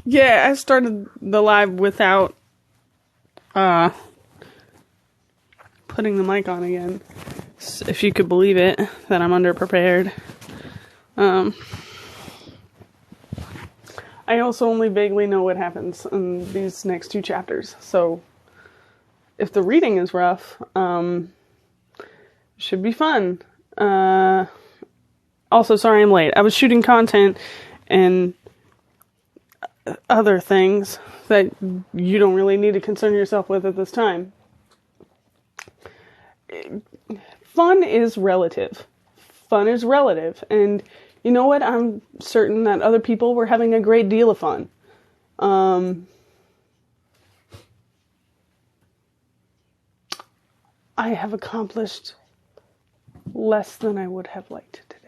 Yeah, I started the live without putting the mic on again. If you could believe it, that I'm underprepared. I also only vaguely know what happens in these next 2 chapters, so if the reading is rough, should be fun. Also, sorry I'm late. I was shooting content and other things that you don't really need to concern yourself with at this time. Fun is relative. Fun is relative. And you know what? I'm certain that other people were having a great deal of fun. I have accomplished less than I would have liked today.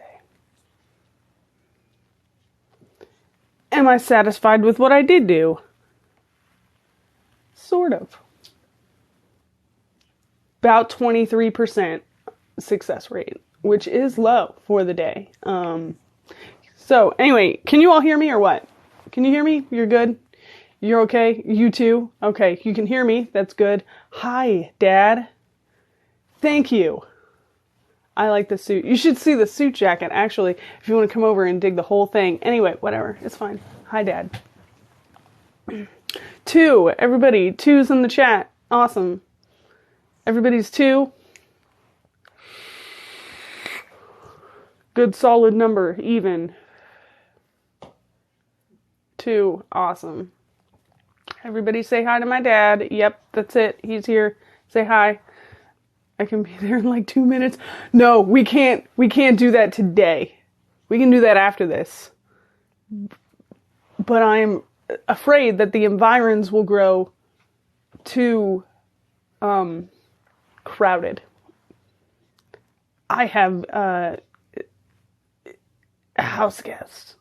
Am I satisfied with what I did do? Sort of. About 23% success rate, which is low for the day. So anyway, can you all hear me or what? Can you hear me? You're good? You're okay? You too? Okay, you can hear me. That's good. Hi, Dad. Thank you. I like the suit. You should see the suit jacket, actually, if you want to come over and dig the whole thing. Anyway, whatever. It's fine. Hi, Dad. 2. Everybody. 2's in the chat. Awesome. Everybody's 2. Good solid number. Even. 2. Awesome. Everybody say hi to my dad. Yep, that's it. He's here. Say hi. I can be there in like 2 minutes. No, we can't do that today. We can do that after this. But I'm afraid that the environs will grow too crowded. I have a house guest.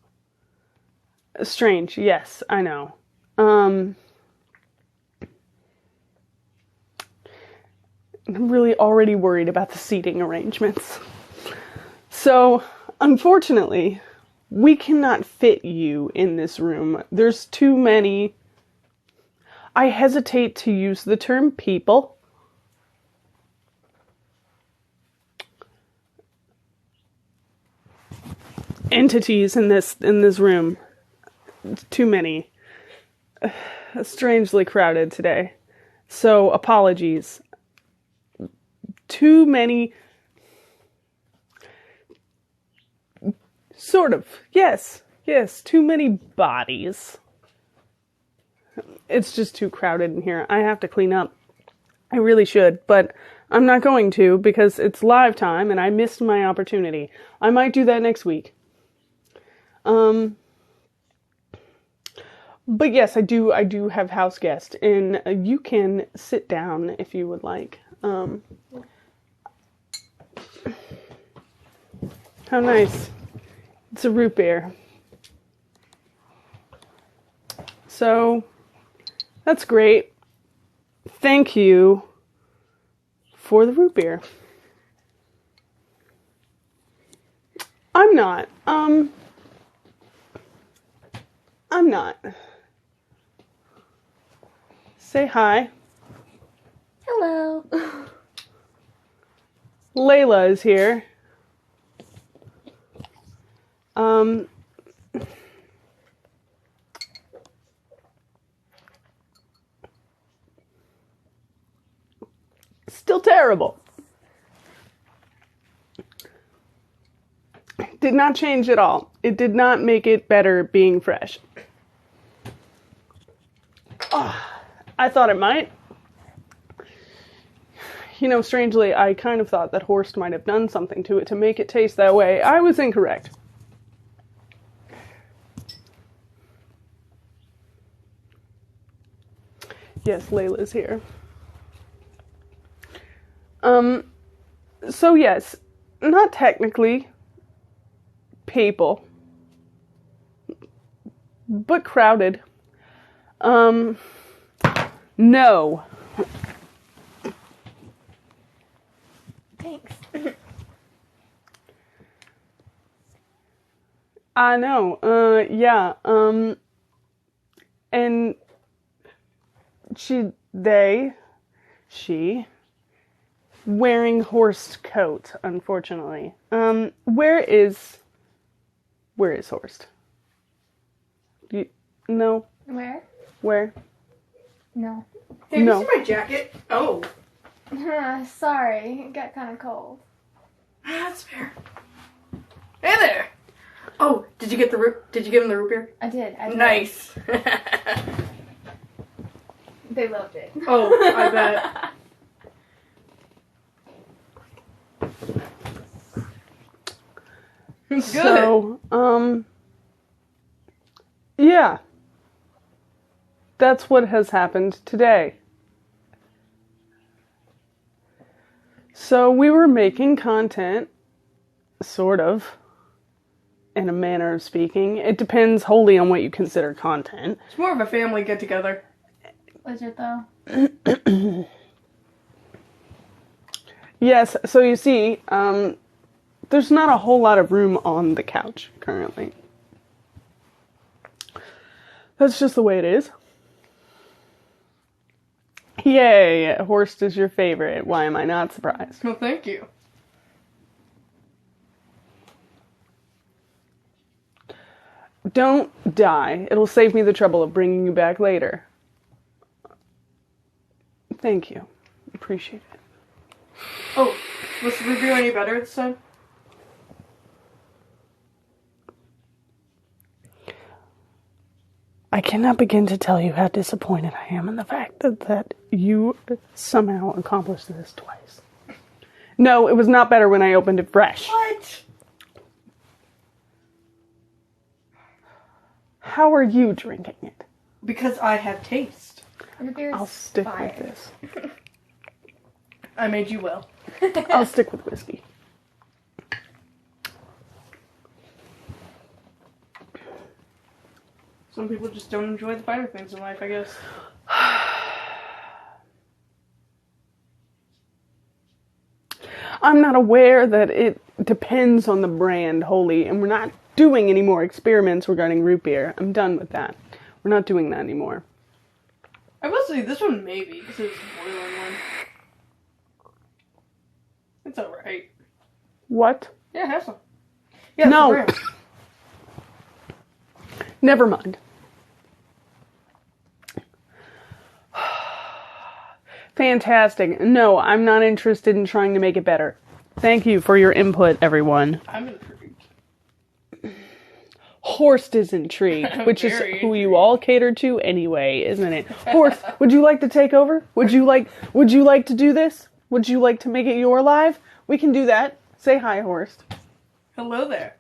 Strange, yes, I know. I'm really already worried about the seating arrangements. So, unfortunately, we cannot fit you in this room. There's too many. I hesitate to use the term people. Entities in this room. Too many. Strangely crowded today. So, apologies. Too many. Sort of. Yes. Too many bodies. It's just too crowded in here. I have to clean up. I really should, but I'm not going to because it's live time and I missed my opportunity. I might do that next week. But yes, I do have house guest, and you can sit down if you would like. How nice. It's a root beer. So, that's great. Thank you for the root beer. I'm not. I'm not. Say hi. Hello. Layla is here. Still terrible. Did not change at all. It did not make it better being fresh. Oh, I thought it might. You know, strangely, I kind of thought that Horst might have done something to it to make it taste that way. I was incorrect. Yes, Layla's here. So yes, not technically people, but crowded. No. Thanks. I know. Yeah. and she, wearing Horst's coat, unfortunately. Where is Horst? No. Where? Where? No. Hey, No. this is my jacket. Oh. Sorry, it got kind of cold. That's fair. Hey there. Oh, did you get the root? Did you give him the root beer? I did. Nice. They loved it. Oh, I bet. Good. So, yeah. That's what has happened today. So we were making content, sort of, in a manner of speaking. It depends wholly on what you consider content. It's more of a family get together. Was it though? Yes, so you see, there's not a whole lot of room on the couch currently. That's just the way it is. Yay, Horst is your favorite. Why am I not surprised? Well, thank you. Don't die. It'll save me the trouble of bringing you back later. Thank you. Appreciate it. Oh, was the review any better this time? I cannot begin to tell you how disappointed I am in the fact that you somehow accomplished this twice. No, it was not better when I opened it fresh. What? How are you drinking it? Because I have taste. Your beer's I'll stick fire. with this. I made you well. I'll stick with whiskey. Some people just don't enjoy the finer things in life, I guess. I'm not aware that it depends on the brand wholly, and we're not doing any more experiments regarding root beer. I'm done with that. We're not doing that anymore. I will say this one maybe. This is the boiling one. It's alright. What? Yeah, have some. Yeah, No. it's the brand. Never mind. Fantastic. No, I'm not interested in trying to make it better. Thank you for your input, everyone. I'm intrigued. Horst is intrigued, which is Very who you all cater to anyway, isn't it? Horst, would you like to take over? Would you like to do this? Would you like to make it your live? We can do that. Say hi, Horst. Hello there.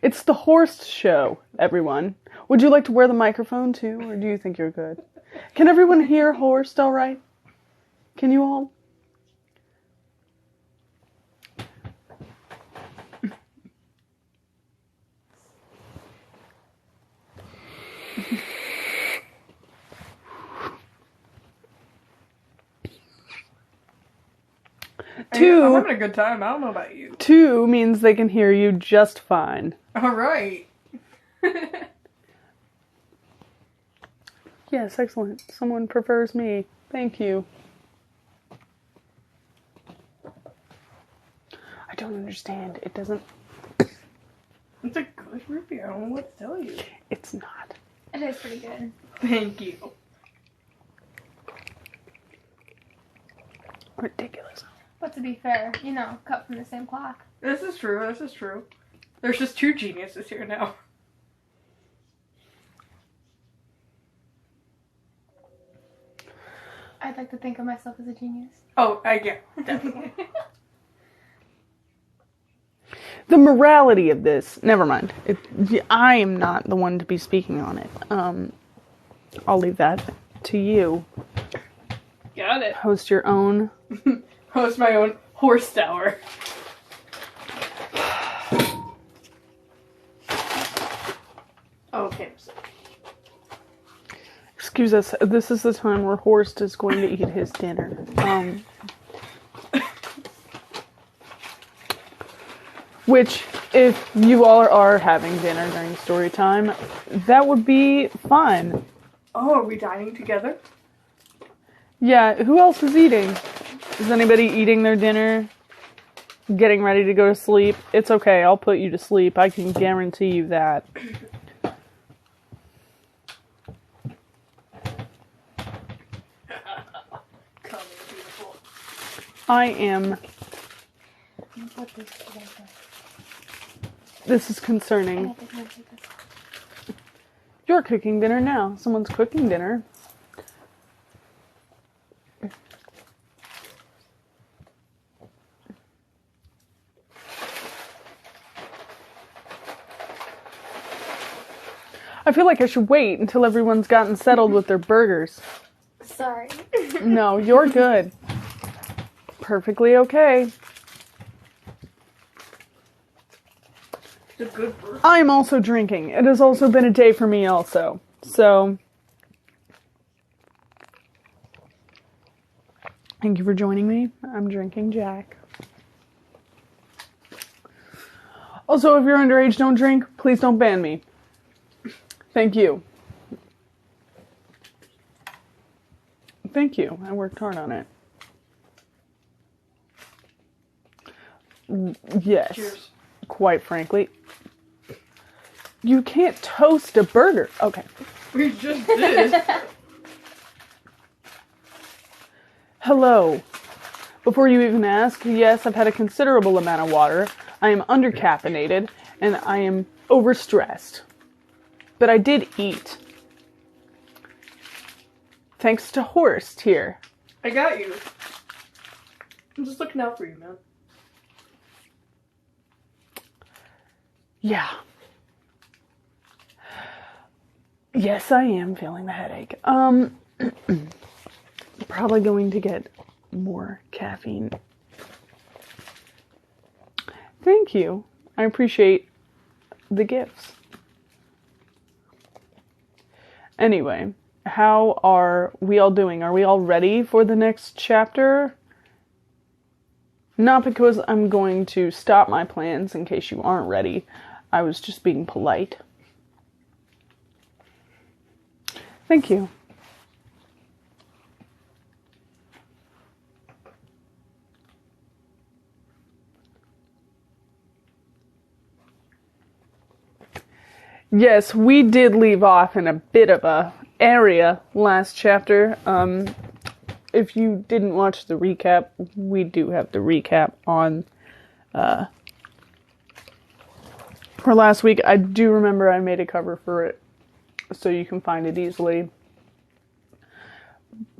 It's the Horst show, everyone. Would you like to wear the microphone too, or do you think you're good? Can everyone hear Horst all right? Can you all? I'm having a good time. I don't know about you. 2 means they can hear you just fine. Alright. Yes, excellent. Someone prefers me. Thank you. I don't understand. It doesn't... It's a good root beer. I don't know what to tell you. It's not. It is pretty good. Thank you. Ridiculous. But to be fair, cut from the same cloth. This is true. This is true. There's just 2 geniuses here now. I'd like to think of myself as a genius. Oh, yeah, definitely. The morality of this, never mind. I am not the one to be speaking on it. I'll leave that to you. Got it. Host your own. Host my own horse hour. Okay. Excuse us. This is the time where Horst is going to eat his dinner. Which, if you all are having dinner during story time, that would be fun. Oh, are we dining together? Yeah, who else is eating? Is anybody eating their dinner? Getting ready to go to sleep? It's okay, I'll put you to sleep. I can guarantee you that. Come in, beautiful. I am. This is concerning. You're cooking dinner now. Someone's cooking dinner. I feel like I should wait until everyone's gotten settled with their burgers. Sorry. No, you're good. Perfectly okay. It's a good burger. I'm also drinking. It has also been a day for me also. So, thank you for joining me. I'm drinking Jack. Also, if you're underage, don't drink. Please don't ban me. Thank you. Thank you. I worked hard on it. Yes. Cheers. Quite frankly. You can't toast a burger. Okay. We just did. Hello. Before you even ask, yes, I've had a considerable amount of water. I am undercaffeinated, and I am overstressed. But I did eat. Thanks to Horst here. I got you. I'm just looking out for you, man. Yeah. Yes, I am feeling the headache. Probably going to get more caffeine. Thank you. I appreciate the gifts. Anyway, how are we all doing? Are we all ready for the next chapter? Not because I'm going to stop my plans in case you aren't ready. I was just being polite. Thank you. Yes, we did leave off in a bit of a area last chapter. If you didn't watch the recap, we do have the recap on for last week. I do remember I made a cover for it, so you can find it easily.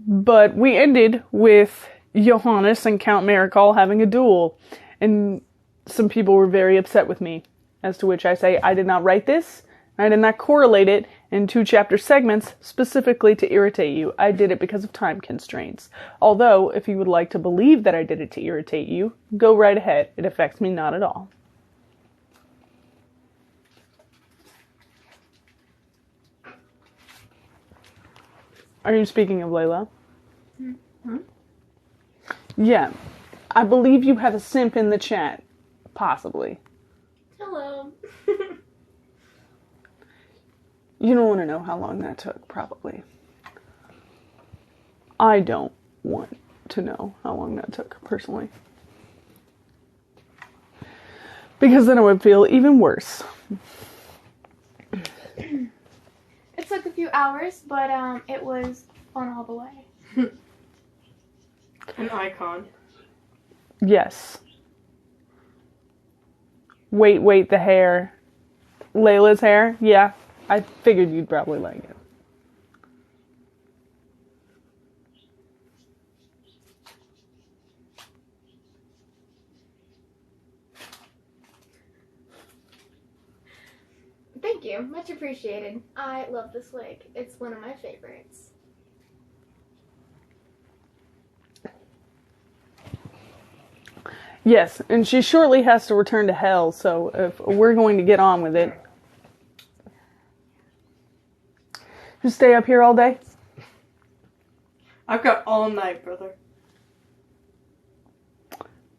But we ended with Johannes and Count Maricol having a duel, and some people were very upset with me, as to which I say I did not write this. I did not correlate it in 2 chapter segments specifically to irritate you. I did it because of time constraints. Although, if you would like to believe that I did it to irritate you, go right ahead. It affects me not at all. Are you speaking of Layla? Mm-hmm. Yeah. I believe you have a simp in the chat. Possibly. Hello. You don't want to know how long that took, probably. I don't want to know how long that took, personally. Because then it would feel even worse. It took a few hours, but it was fun all the way. An icon. Yes. Wait, the hair. Layla's hair? Yeah. I figured you'd probably like it. Thank you. Much appreciated. I love this wig. It's one of my favorites. Yes, and she shortly has to return to hell, so if we're going to get on with it. You stay up here all day? I've got all night, brother.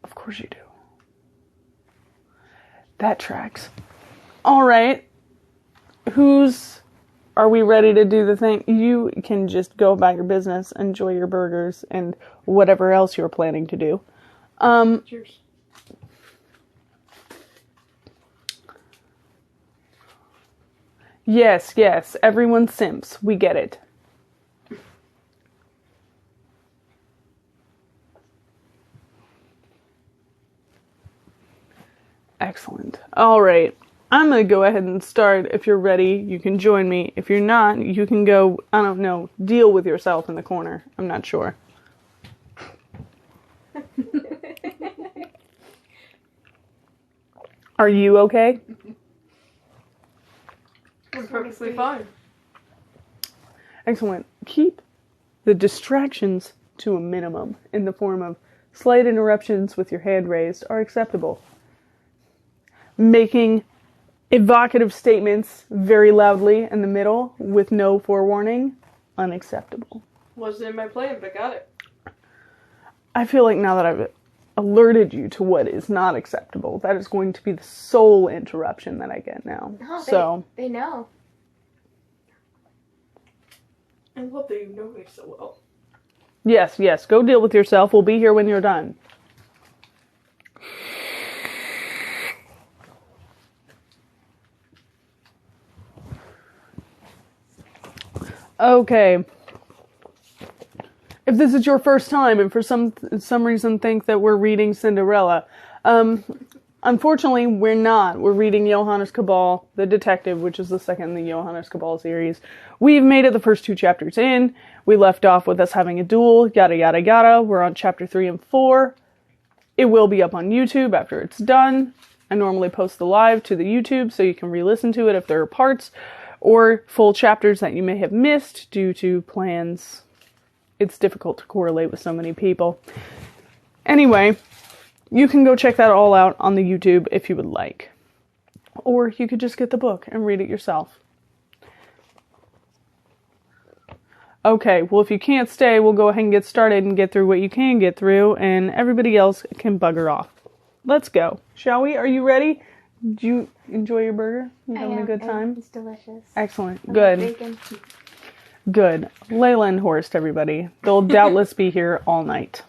Of course you do. That tracks. Alright. are we ready to do the thing? You can just go about your business, enjoy your burgers, and whatever else you're planning to do. Cheers. Yes, everyone simps. We get it. Excellent. All right. I'm going to go ahead and start. If you're ready, you can join me. If you're not, you can go, I don't know, deal with yourself in the corner. I'm not sure. Are you okay? I'm perfectly fine. Excellent. Keep the distractions to a minimum in the form of slight interruptions with your hand raised are acceptable. Making evocative statements very loudly in the middle with no forewarning, unacceptable. Wasn't in my plan, but got it. I feel like now that I've alerted you to what is not acceptable, that is going to be the sole interruption that I get now. No, they know. I love that you know me so well. Yes, go deal with yourself. We'll be here when you're done. Okay. If this is your first time and for some reason think that we're reading Cinderella, unfortunately we're not. We're reading Johannes Cabal, the detective, which is the second in the Johannes Cabal series. We've made it the first 2 chapters in. We left off with us having a duel, yada yada yada. We're on chapter 3 and 4. It will be up on YouTube after it's done. I normally post the live to the YouTube so you can re-listen to it if there are parts or full chapters that you may have missed due to plans. It's difficult to correlate with so many people. Anyway, you can go check that all out on the YouTube if you would like. Or you could just get the book and read it yourself. Okay, well if you can't stay, we'll go ahead and get started and get through what you can get through, and everybody else can bugger off. Let's go. Shall we? Are you ready? Did you enjoy your burger? You having a good time? It's delicious. Excellent. I Good. like bacon. Good. Layla and Horst, everybody. They'll doubtless be here all night.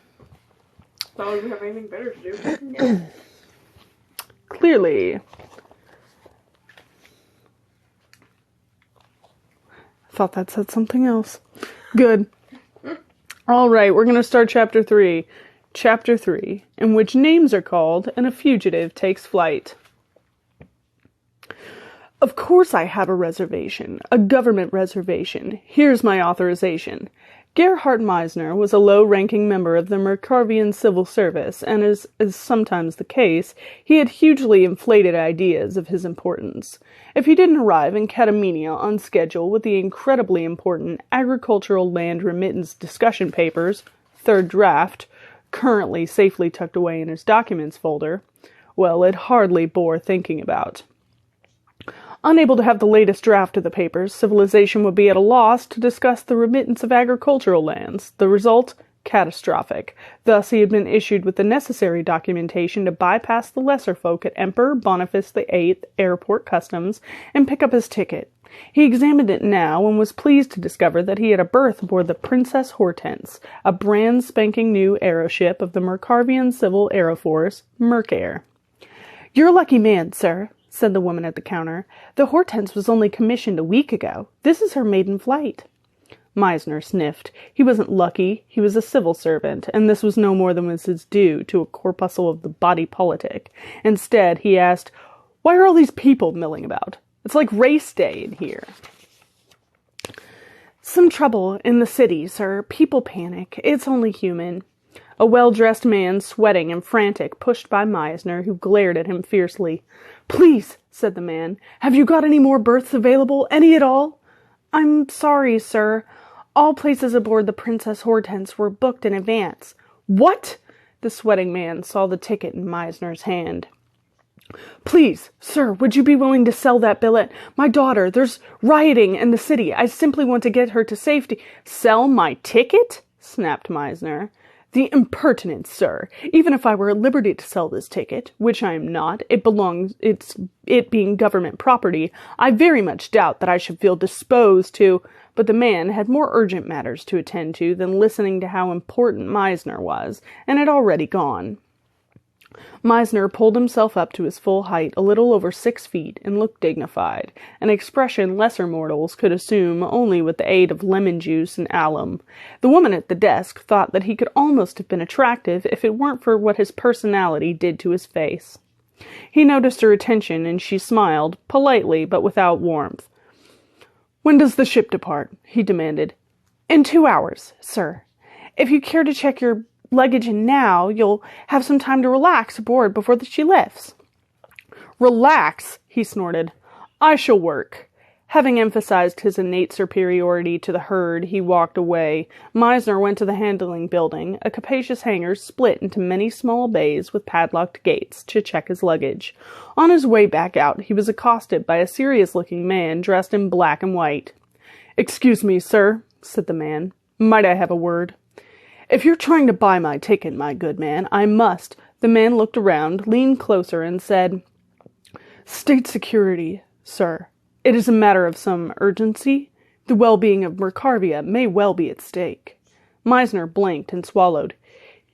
Thought we have anything better to do. Clearly. Thought that said something else. Good. All right, we're going to start chapter 3. Chapter 3, in which names are called and a fugitive takes flight. Of course I have a reservation, a government reservation. Here's my authorization. Gerhard Meisner was a low-ranking member of the Mercavian civil service, and as is sometimes the case, he had hugely inflated ideas of his importance. If he didn't arrive in Katamenia on schedule with the incredibly important agricultural land remittance discussion papers, third draft, currently safely tucked away in his documents folder, well, it hardly bore thinking about. Unable to have the latest draft of the papers, civilization would be at a loss to discuss the remittance of agricultural lands. The result? Catastrophic. Thus he had been issued with the necessary documentation to bypass the lesser folk at Emperor Boniface VIII Airport Customs and pick up his ticket. He examined it now and was pleased to discover that he had a berth aboard the Princess Hortense, a brand spanking new aeroship of the Mercavian Civil Aero Force, Mercair. "You're a lucky man, sir," said the woman at the counter. "The Hortense was only commissioned a week ago. This is her maiden flight." Meisner sniffed. He wasn't lucky. He was a civil servant, and this was no more than was his due to a corpuscle of the body politic. Instead, he asked, "Why are all these people milling about? It's like race day in here." "Some trouble in the city, sir. People panic. It's only human." A well-dressed man, sweating and frantic, pushed by Meisner, who glared at him fiercely. "Please," said the man, "have you got any more berths available? Any at all?" "I'm sorry, sir. All places aboard the Princess Hortense were booked in advance." "What?" The sweating man saw the ticket in Meisner's hand. "Please, sir, would you be willing to sell that billet? My daughter, there's rioting in the city. I simply want to get her to safety." "Sell my ticket?" snapped Meisner. The impertinence, sir. Even if I were at liberty to sell this ticket, which I am not, it being government property, I very much doubt that I should feel disposed to. But the man had more urgent matters to attend to than listening to how important Meisner was, and had already gone. Meisner pulled himself up to his full height, a little over 6 feet, and looked dignified, an expression lesser mortals could assume only with the aid of lemon juice and alum. The woman at the desk thought that he could almost have been attractive if it weren't for what his personality did to his face. He noticed her attention, and she smiled, politely but without warmth. "When does the ship depart?" he demanded. "In 2 hours, sir. If you care to check your luggage in now, you'll have some time to relax aboard before she lifts." "Relax?" he snorted. "I shall work." Having emphasized his innate superiority to the herd, he walked away. Meisner went to the handling building, a capacious hangar split into many small bays with padlocked gates, to check his luggage. On his way back out, he was accosted by a serious-looking man dressed in black and white. "Excuse me, sir," said the man. "Might I have a word?" "If you're trying to buy my ticket, my good man, I must." The man looked around, leaned closer, and said, "State security, sir. It is a matter of some urgency. The well-being of Mercarvia may well be at stake." Meisner blinked and swallowed.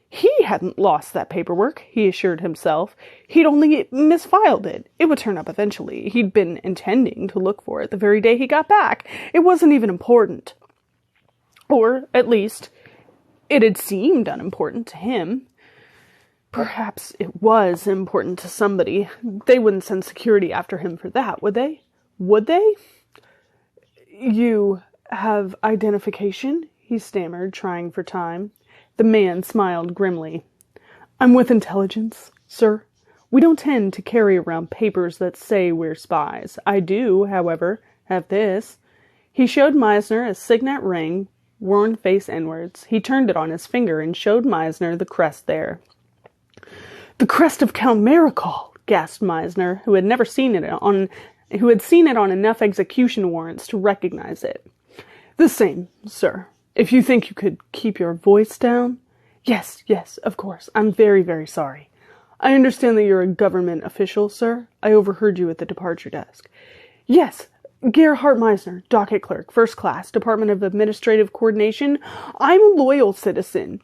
He hadn't lost that paperwork, he assured himself. He'd only misfiled it. It would turn up eventually. He'd been intending to look for it the very day he got back. It wasn't even important. Or, at least, it had seemed unimportant to him. Perhaps it was important to somebody. They wouldn't send security after him for that, would they? Would they? "You have identification?" he stammered, trying for time. The man smiled grimly. "I'm with intelligence, sir. We don't tend to carry around papers that say we're spies. I do, however, have this." He showed Meisner a signet ring, worn face inwards. He turned it on his finger and showed Meisner the crest there. "The crest of Count Marechal!" gasped Meisner, who had seen it on enough execution warrants to recognize it. "The same, sir. If you think you could keep your voice down—" Yes, of course. I'm very, very sorry. I understand that you're a government official, sir. I overheard you at the departure desk." "Yes, Gerhard Meisner, docket clerk, first class, Department of Administrative Coordination. I'm a loyal citizen."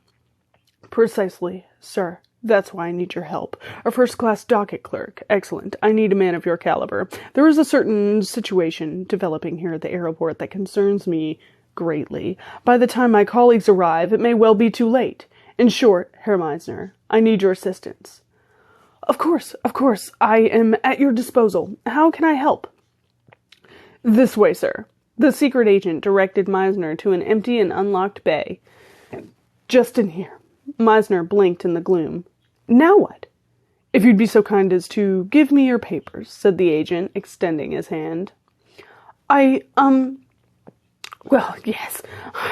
"Precisely, sir. That's why I need your help. A first-class docket clerk. Excellent. I need a man of your caliber. There is a certain situation developing here at the airport that concerns me greatly. By the time my colleagues arrive, it may well be too late. In short, Herr Meisner, I need your assistance." Of course. I am at your disposal. How can I help?" "This way, sir." The secret agent directed Meisner to an empty and unlocked bay. "Just in here." Meisner blinked in the gloom. "Now what?" "If you'd be so kind as to give me your papers," said the agent, extending his hand. Well, yes,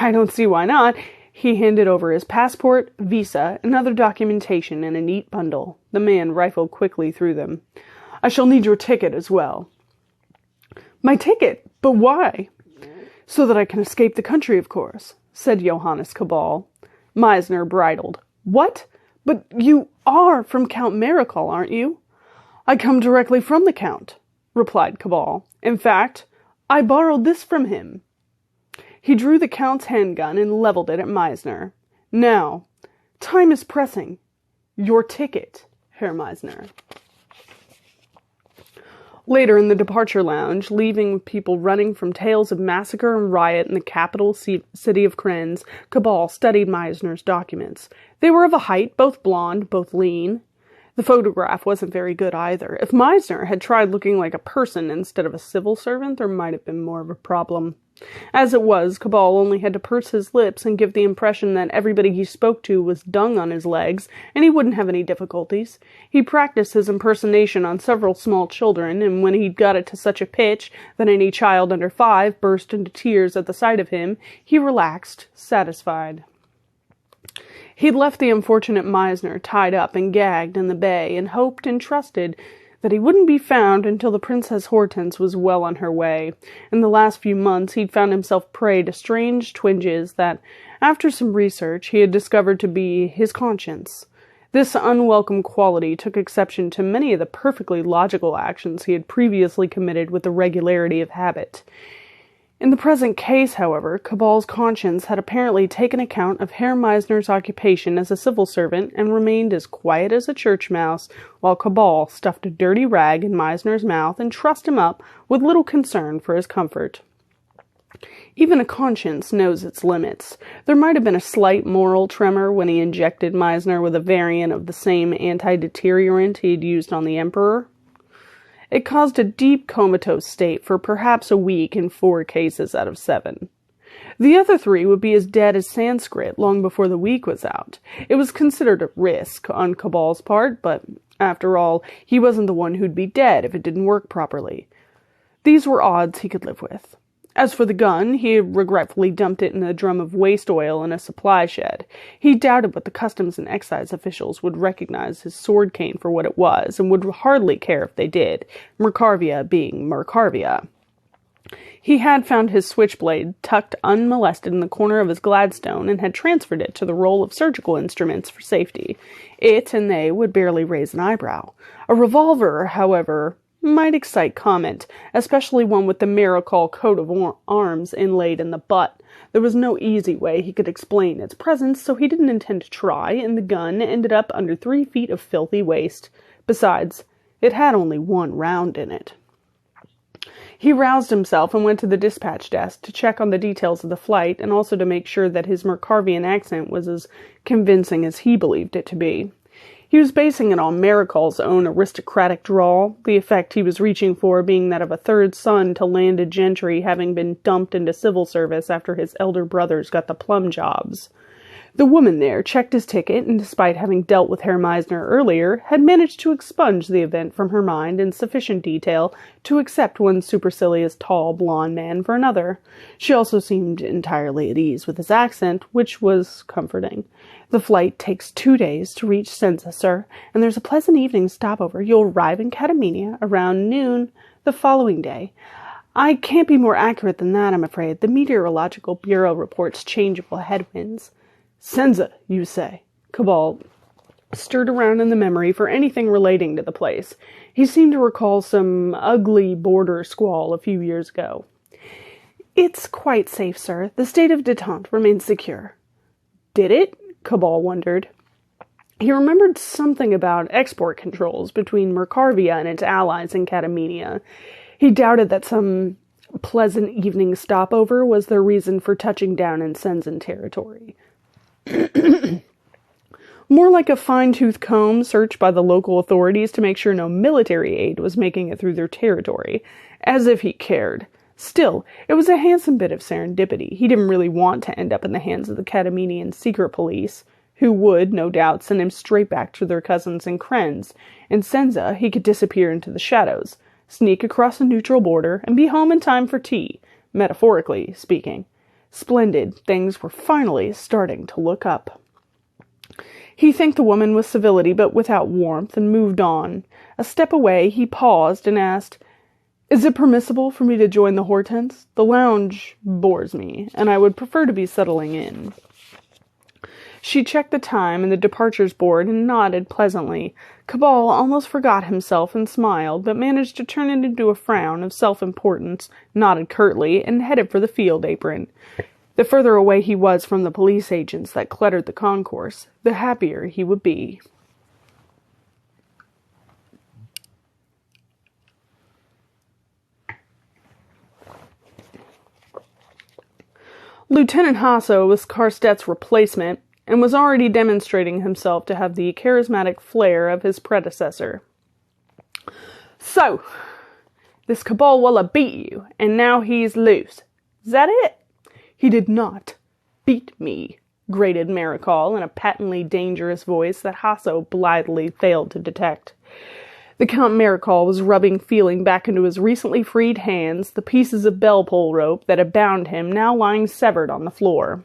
I don't see why not." He handed over his passport, visa, and other documentation in a neat bundle. The man rifled quickly through them. "I shall need your ticket as well." "My ticket? But why?" "So that I can escape the country, of course," said Johannes Cabal. Meisner bridled. "What? But you are from Count Marechal, aren't you?" "I come directly from the Count," replied Cabal. "In fact, I borrowed this from him." He drew the Count's handgun and leveled it at Meisner. "Now, time is pressing. Your ticket, Herr Meisner." Later in the departure lounge, leaving with people running from tales of massacre and riot in the capital city of Krenz, Cabal studied Meisner's documents. They were of a height, both blonde, both lean. The photograph wasn't very good either. If Meisner had tried looking like a person instead of a civil servant, there might have been more of a problem. As it was, Cabal only had to purse his lips and give the impression that everybody he spoke to was dung on his legs, and he wouldn't have any difficulties. He practiced his impersonation on several small children, and when he'd got it to such a pitch that any child under 5 burst into tears at the sight of him, he relaxed, satisfied. He'd left the unfortunate Meisner tied up and gagged in the bay, and hoped and trusted that he wouldn't be found until the Princess Hortense was well on her way. In the last few months he'd found himself prey to strange twinges that, after some research, he had discovered to be his conscience. This unwelcome quality took exception to many of the perfectly logical actions he had previously committed with the regularity of habit. In the present case, however, Cabal's conscience had apparently taken account of Herr Meisner's occupation as a civil servant and remained as quiet as a church mouse, while Cabal stuffed a dirty rag in Meisner's mouth and trussed him up with little concern for his comfort. Even a conscience knows its limits. There might have been a slight moral tremor when he injected Meisner with a variant of the same anti-deteriorant he had used on the Emperor. It caused a deep comatose state for perhaps a week in 4 cases out of 7. The other 3 would be as dead as Sanskrit long before the week was out. It was considered a risk on Cabal's part, but after all, he wasn't the one who'd be dead if it didn't work properly. These were odds he could live with. As for the gun, he regretfully dumped it in a drum of waste oil in a supply shed. He doubted but the customs and excise officials would recognize his sword cane for what it was, and would hardly care if they did, Mercarvia being Mercarvia. He had found his switchblade tucked unmolested in the corner of his Gladstone, and had transferred it to the roll of surgical instruments for safety. It and they would barely raise an eyebrow. A revolver, however, might excite comment, especially one with the Marechal coat of arms inlaid in the butt. There was no easy way he could explain its presence, so he didn't intend to try, and the gun ended up under 3 feet of filthy waste. Besides, it had only 1 round in it. He roused himself and went to the dispatch desk to check on the details of the flight, and also to make sure that his Mercarvian accent was as convincing as he believed it to be. He was basing it on Marechal's own aristocratic drawl, the effect he was reaching for being that of a third son to landed gentry having been dumped into civil service after his elder brothers got the plum jobs. The woman there checked his ticket, and despite having dealt with Herr Meisner earlier, had managed to expunge the event from her mind in sufficient detail to accept one supercilious, tall, blond man for another. She also seemed entirely at ease with his accent, which was comforting. The flight takes 2 days to reach Senza, sir, and there's a pleasant evening stopover. You'll arrive in Catamenia around noon the following day. I can't be more accurate than that, I'm afraid. The Meteorological Bureau reports changeable headwinds. Senza, you say? Cabal stirred around in the memory for anything relating to the place. He seemed to recall some ugly border squall a few years ago. It's quite safe, sir. The state of detente remains secure. Did it? Cabal wondered. He remembered something about export controls between Mercarvia and its allies in Catamenia. He doubted that some pleasant evening stopover was their reason for touching down in Senzan territory. More like a fine-tooth comb search by the local authorities to make sure no military aid was making it through their territory, as if he cared. Still, it was a handsome bit of serendipity. He didn't really want to end up in the hands of the Catamenian secret police, who would, no doubt, send him straight back to their cousins in Krenz. In Senza, he could disappear into the shadows, sneak across the neutral border, and be home in time for tea, metaphorically speaking. Splendid, things were finally starting to look up. He thanked the woman with civility, but without warmth, and moved on. A step away, he paused and asked, Is it permissible for me to join the Hortense? The lounge bores me, and I would prefer to be settling in. She checked the time and the departures board and nodded pleasantly. Cabal almost forgot himself and smiled, but managed to turn it into a frown of self-importance, nodded curtly, and headed for the field apron. The further away he was from the police agents that cluttered the concourse, the happier he would be. Lieutenant Hasso was Karstet's replacement, and was already demonstrating himself to have the charismatic flair of his predecessor. So, this Cabal beat you, and now he's loose. Is that it? He did not beat me, grated Marechal in a patently dangerous voice that Hasso blithely failed to detect. The Count Marechal was rubbing feeling back into his recently freed hands, the pieces of bell-pull rope that had bound him now lying severed on the floor.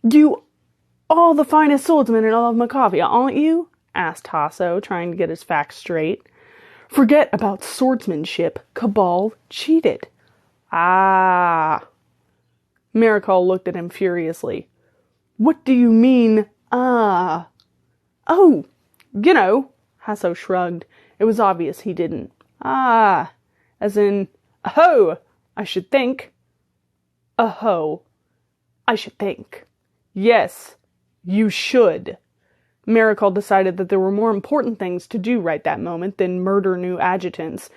You are the finest swordsman in all of Macavia, aren't you? asked Tasso, trying to get his facts straight. Forget about swordsmanship. Cabal cheated. Ah. Maricol looked at him furiously. What do you mean, ah? Oh, you know, Hasso shrugged. It was obvious he didn't. Ah, as in, oh, I should think. Oh, I should think. Yes, you should. Maricol decided that there were more important things to do right that moment than murder new adjutants.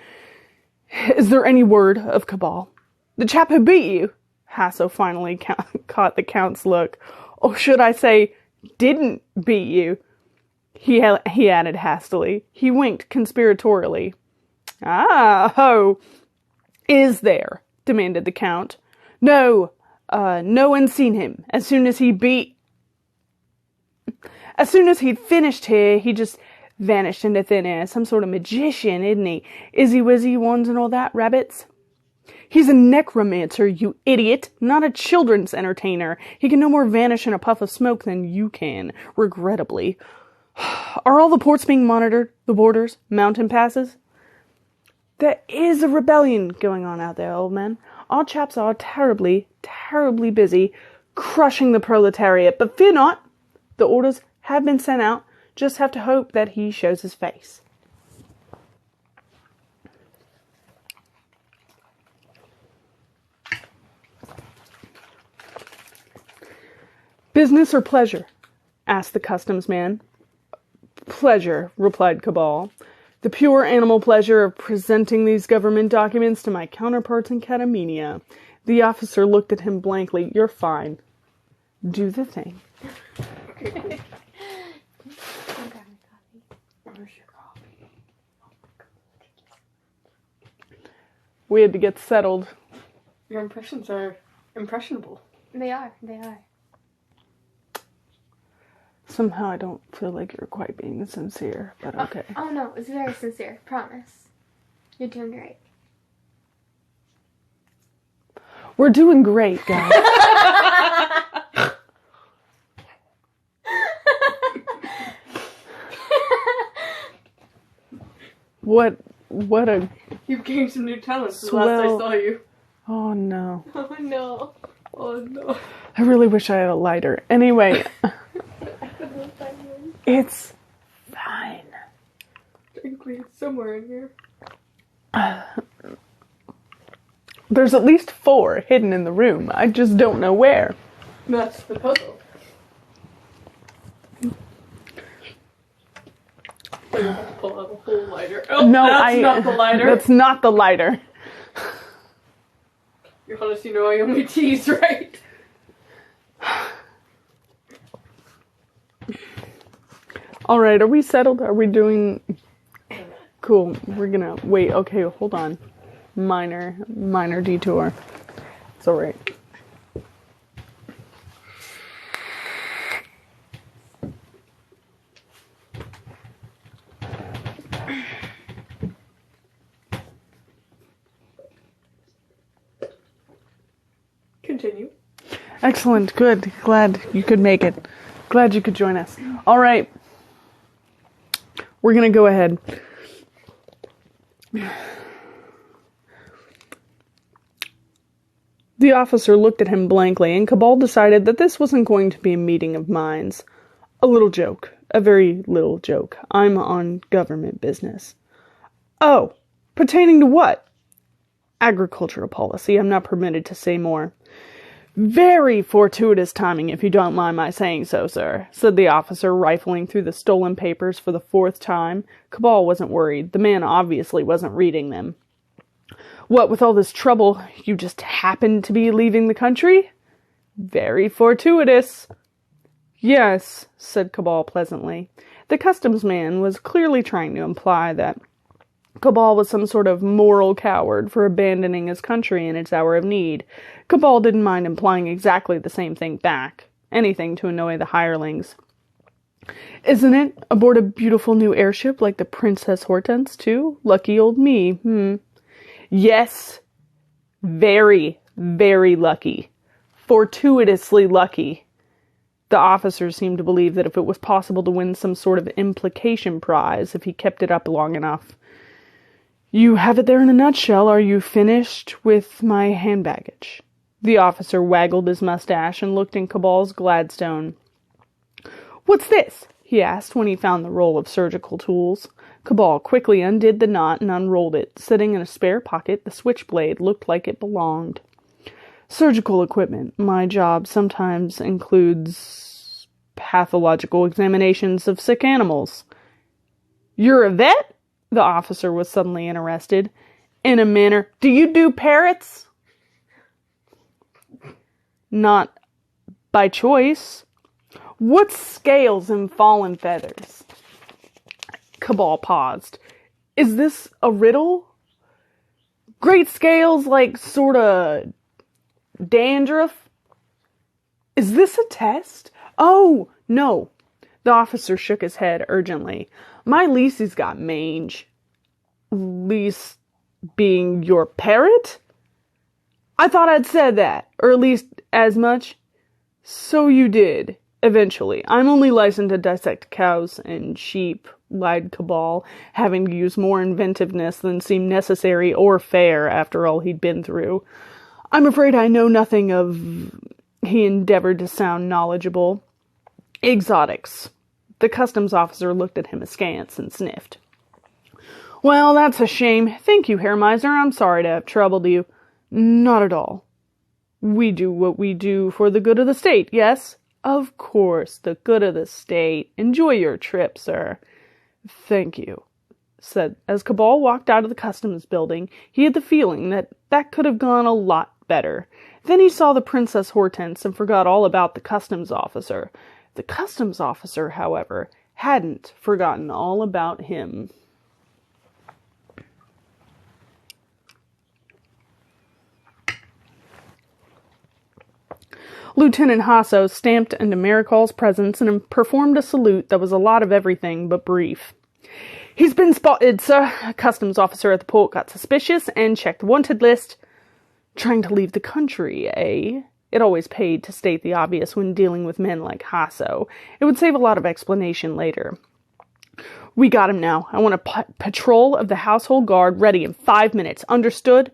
Is there any word of Cabal? The chap who beat you? Hasso finally caught the Count's look. Or should I say, didn't beat you? He added hastily. He winked conspiratorially. Ah, ho! Is there? Demanded the Count. No, no one's seen him. As soon as he'd finished here, he just vanished into thin air. Some sort of magician, isn't he? Izzy-wizzy ones and all that, rabbits? He's a necromancer, you idiot, not a children's entertainer. He can no more vanish in a puff of smoke than you can, regrettably. Are all the ports being monitored? The borders? Mountain passes? There is a rebellion going on out there, old man. Our chaps are terribly, terribly busy crushing the proletariat, but fear not. The orders have been sent out. Just have to hope that he shows his face. Business or pleasure? Asked the customs man. Pleasure, replied Cabal. The pure animal pleasure of presenting these government documents to my counterparts in Catamenia. The officer looked at him blankly. You're fine. Do the thing. We had to get settled. Your impressions are impressionable. They are. They are. Somehow I don't feel like you're quite being sincere, but okay. Oh no, it's very sincere. Promise. You're doing great. We're doing great, guys. What a... You've gained some new talents since last I saw you. Oh no. Oh no. Oh no. I really wish I had a lighter. Anyway... It's fine. Technically, it's somewhere in here. There's at least 4 hidden in the room. I just don't know where. That's the puzzle. You have to pull out a whole lighter. Oh, no, that's not the lighter. That's not the lighter. Johannes, you know I only tease, right? Alright, are we settled? Are we doing... Cool, we're gonna... Wait, okay, hold on. Minor detour. It's alright. Continue. Excellent, good. Glad you could make it. Glad you could join us. Alright. We're gonna go ahead. The officer looked at him blankly, and Cabal decided that this wasn't going to be a meeting of minds. A little joke. A very little joke. I'm on government business. Oh, pertaining to what? Agricultural policy. I'm not permitted to say more. Very fortuitous timing, if you don't mind my saying so, sir, said the officer, rifling through the stolen papers for the 4th time. Cabal wasn't worried. The man obviously wasn't reading them. What, with all this trouble, you just happened to be leaving the country? Very fortuitous. Yes, said Cabal pleasantly. The customs man was clearly trying to imply that Cabal was some sort of moral coward for abandoning his country in its hour of need. Cabal didn't mind implying exactly the same thing back. Anything to annoy the hirelings. Isn't it? Aboard a beautiful new airship like the Princess Hortense, too? Lucky old me, Yes. Very, very lucky. Fortuitously lucky. The officer seemed to believe that if it was possible to win some sort of implication prize if he kept it up long enough. You have it there in a nutshell. Are you finished with my hand baggage? The officer waggled his mustache and looked in Cabal's Gladstone. What's this? He asked when he found the roll of surgical tools. Cabal quickly undid the knot and unrolled it. Sitting in a spare pocket, the switchblade looked like it belonged. Surgical equipment. My job sometimes includes pathological examinations of sick animals. You're a vet? The officer was suddenly interested. In a manner. Do you do parrots? Not by choice. What's scales and fallen feathers? Cabal paused. Is this a riddle? Great scales like sorta dandruff? Is this a test? Oh, no. The officer shook his head urgently. My Lisey's got mange. Lise being your parrot? I thought I'd said that, or at least as much. So you did, eventually. I'm only licensed to dissect cows and sheep, lied Cabal, having to use more inventiveness than seemed necessary or fair after all he'd been through. I'm afraid I know nothing of... He endeavored to sound knowledgeable. Exotics. The customs officer looked at him askance and sniffed. Well, that's a shame. Thank you, Herr Meisner. I'm sorry to have troubled you. Not at all. We do what we do for the good of the state, yes? Of course, the good of the state. Enjoy your trip, sir. Thank you, said. As Cabal walked out of the customs building, he had the feeling that could have gone a lot better. Then he saw the Princess Hortense and forgot all about the customs officer. The customs officer, however, hadn't forgotten all about him. Lieutenant Hasso stamped into Maricol's presence and performed a salute that was a lot of everything but brief. He's been spotted, sir. A customs officer at the port got suspicious and checked the wanted list. Trying to leave the country, eh? It always paid to state the obvious when dealing with men like Hasso. It would save a lot of explanation later. We got him now. I want a patrol of the household guard ready in 5 minutes. Understood?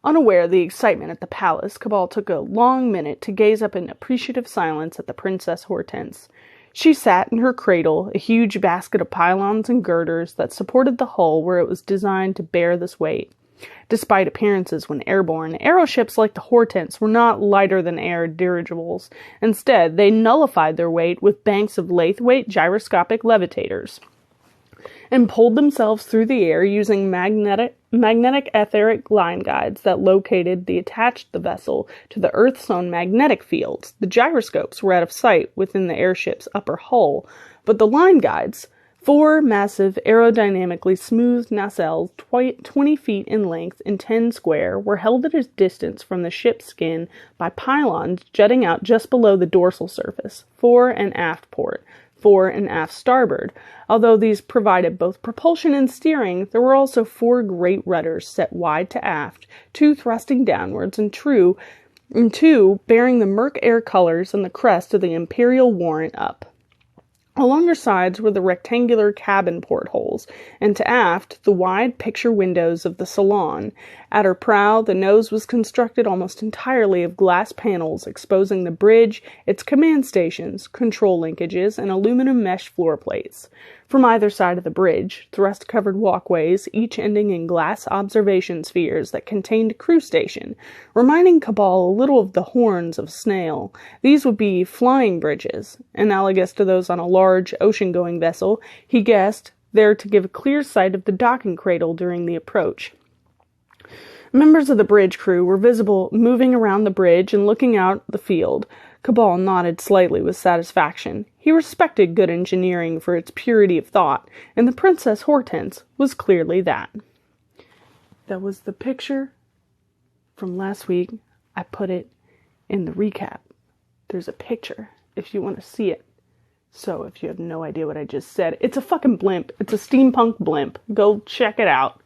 Unaware of the excitement at the palace, Cabal took a long minute to gaze up in appreciative silence at the Princess Hortense. She sat in her cradle, a huge basket of pylons and girders that supported the hull where it was designed to bear this weight. Despite appearances when airborne, aeroships like the Hortense were not lighter-than-air dirigibles. Instead, they nullified their weight with banks of lathe-weight gyroscopic levitators, and pulled themselves through the air using magnetic etheric line guides that attached the vessel to the Earth's own magnetic fields. The gyroscopes were out of sight within the airship's upper hull, but the line guides, 4 massive, aerodynamically smooth nacelles 20 feet in length and 10 square, were held at a distance from the ship's skin by pylons jutting out just below the dorsal surface, fore and aft port, fore and aft starboard. Although these provided both propulsion and steering, there were also 4 great rudders set wide to aft, 2 thrusting downwards and 2 bearing the Merc Air colors and the crest of the Imperial Warrant up. Along her sides were the rectangular cabin portholes, and to aft, the wide picture windows of the salon. At her prow, the nose was constructed almost entirely of glass panels, exposing the bridge, its command stations, control linkages, and aluminum mesh floor plates. From either side of the bridge, thrust-covered walkways, each ending in glass observation spheres that contained a crew station, reminding Cabal a little of the horns of a snail. These would be flying bridges, analogous to those on a large ocean-going vessel, he guessed, there to give a clear sight of the docking cradle during the approach. Members of the bridge crew were visible moving around the bridge and looking out the field. Cabal nodded slightly with satisfaction. He respected good engineering for its purity of thought, and the Princess Hortense was clearly that. That was the picture from last week. I put it in the recap. There's a picture if you want to see it. So if you have no idea what I just said, it's a fucking blimp. It's a steampunk blimp. Go check it out.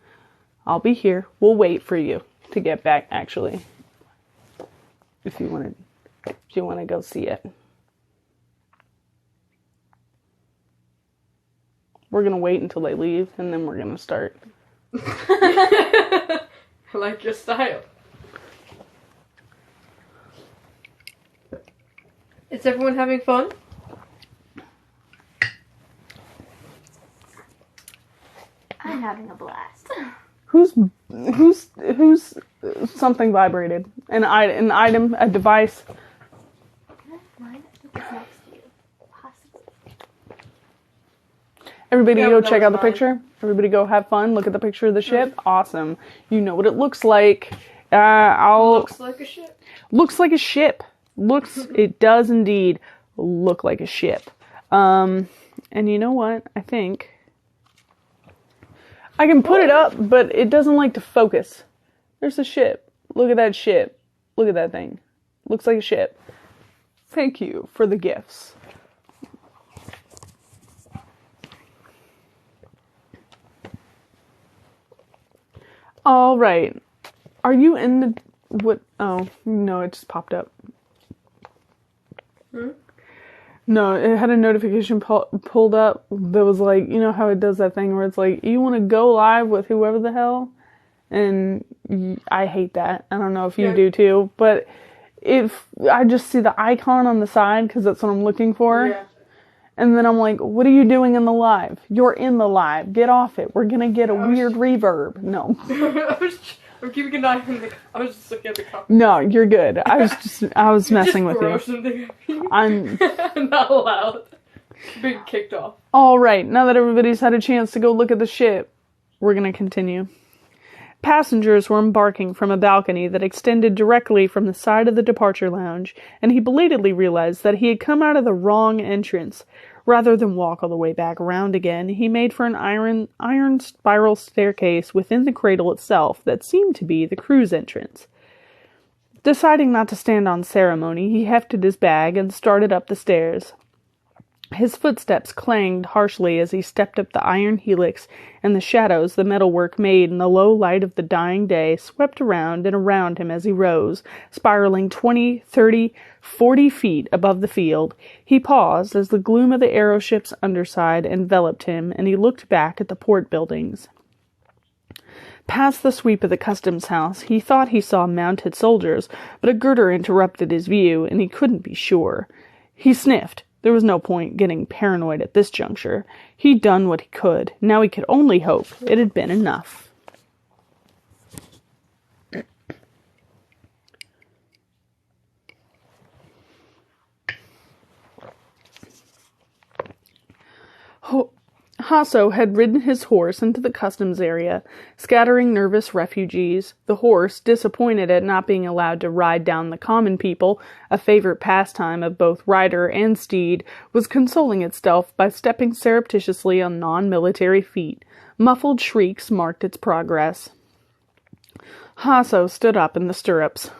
I'll be here. We'll wait for you to get back, actually. If you want to go see it. We're going to wait until they leave, and then we're going to start. I like your style. Is everyone having fun? I'm having a blast. Who's something vibrated? An item, a device. Mine is next to you. Possibly. Everybody Yeah, go that check was out the mine. picture. Everybody go have fun. Look at the picture of the ship. Awesome. You know what it looks like. Looks like a ship. Looks like a ship. It does indeed look like a ship. And you know what? I think I can put it up, but it doesn't like to focus. There's a ship. Look at that ship. Look at that thing. Looks like a ship. Thank you for the gifts. All right. Are you in the... What? Oh, no, it just popped up. No, it had a notification pulled up that was like, you know how it does that thing where it's like, you want to go live with whoever the hell? And I hate that. I don't know if you do too, but if I just see the icon on the side because that's what I'm looking for. Yeah. And then I'm like, what are you doing in the live? You're in the live. Get off it. We're going to get a weird reverb. No. I'm keeping an eye on the... I was just looking at the copy. No, you're good. I was messing with you. Something. I'm not allowed. Being kicked off. all right. Now that everybody's had a chance to go look at the ship, we're going to continue. Passengers were embarking from a balcony that extended directly from the side of the departure lounge, and he belatedly realized that he had come out of the wrong entrance. Rather than walk all the way back around again, he made for an iron spiral staircase within the cradle itself that seemed to be the crew's entrance. Deciding not to stand on ceremony, he hefted his bag and started up the stairs. His footsteps clanged harshly as he stepped up the iron helix, and the shadows the metalwork made in the low light of the dying day swept around and around him as he rose, spiraling 20, 30, 40 feet above the field. He paused as the gloom of the aeroship's underside enveloped him, and he looked back at the port buildings. Past the sweep of the customs house, he thought he saw mounted soldiers, but a girder interrupted his view, and he couldn't be sure. He sniffed. There was no point getting paranoid at this juncture. He'd done what he could. Now he could only hope it had been enough. Hasso had ridden his horse into the customs area, scattering nervous refugees. The horse, disappointed at not being allowed to ride down the common people, a favorite pastime of both rider and steed, was consoling itself by stepping surreptitiously on non-military feet. Muffled shrieks marked its progress. Hasso stood up in the stirrups.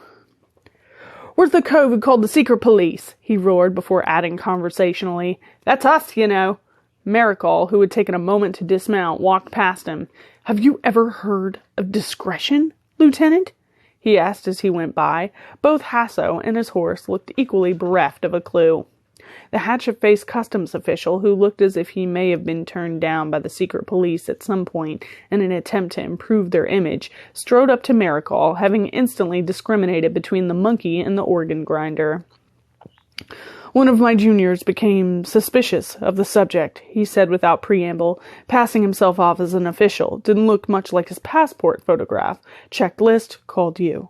"Where's the cove who called the secret police?" he roared before adding conversationally, "That's us, you know." Maricol, who had taken a moment to dismount, walked past him. "Have you ever heard of discretion, Lieutenant?" he asked as he went by. Both Hasso and his horse looked equally bereft of a clue. The hatchet-faced customs official, who looked as if he may have been turned down by the secret police at some point in an attempt to improve their image, strode up to Maricol, having instantly discriminated between the monkey and the organ grinder. "One of my juniors became suspicious of the subject," he said without preamble, passing himself off as an official. "Didn't look much like his passport photograph. Checked list, called you."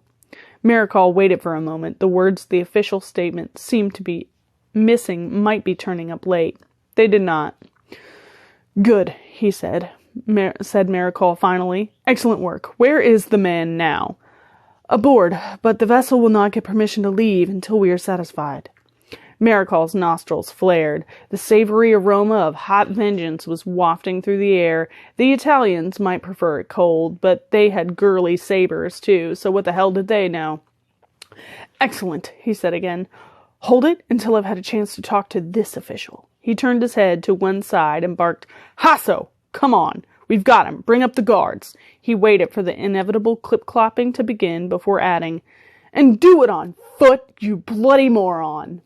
Maricol waited for a moment. The words the official statement seemed to be missing might be turning up late. They did not. "Good," he said. Said Maricol finally. "Excellent work. Where is the man now?" "Aboard, but the vessel will not get permission to leave until we are satisfied." Maricol's nostrils flared. The savory aroma of hot vengeance was wafting through the air. The Italians might prefer it cold, but they had girly sabers, too, so what the hell did they know? "Excellent," he said again. "Hold it until I've had a chance to talk to this official." He turned his head to one side and barked, "Hasso, come on. We've got him. Bring up the guards." He waited for the inevitable clip-clopping to begin before adding, "And do it on foot, you bloody moron."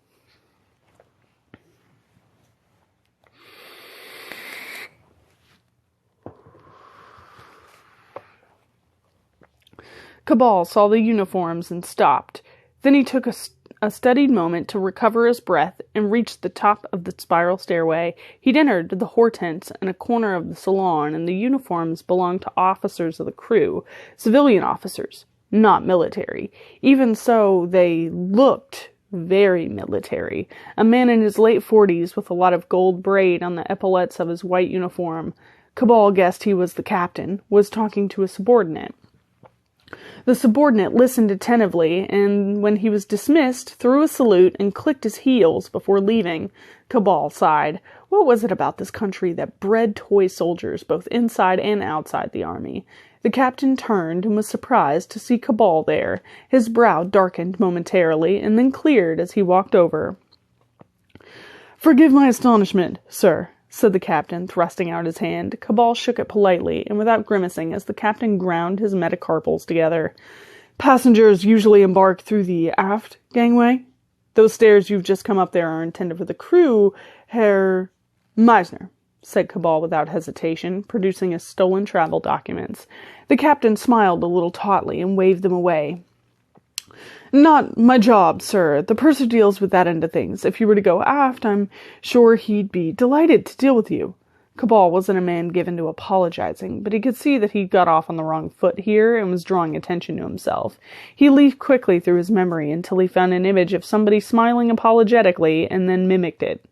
Cabal saw the uniforms and stopped. Then he took a studied moment to recover his breath and reached the top of the spiral stairway. He'd entered the Hortense in a corner of the salon, and the uniforms belonged to officers of the crew, civilian officers, not military. Even so, they looked very military. A man in his late 40s with a lot of gold braid on the epaulettes of his white uniform, Cabal guessed he was the captain, was talking to a subordinate. The subordinate listened attentively, and when he was dismissed, threw a salute and clicked his heels before leaving. Cabal sighed. What was it about this country that bred toy soldiers both inside and outside the army? The captain turned and was surprised to see Cabal there. His brow darkened momentarily and then cleared as he walked over. "Forgive my astonishment, sir," said the captain, thrusting out his hand. Cabal shook it politely and without grimacing as the captain ground his metacarpals together. "Passengers usually embark through the aft gangway? Those stairs you've just come up there are intended for the crew, Herr Meisner," said Cabal without hesitation, producing his stolen travel documents. The captain smiled a little tautly and waved them away. "Not my job, sir. The purser deals with that end of things. If you were to go aft, I'm sure he'd be delighted to deal with you." Cabal wasn't a man given to apologizing, but he could see that he'd got off on the wrong foot here and was drawing attention to himself. He leafed quickly through his memory until he found an image of somebody smiling apologetically and then mimicked it.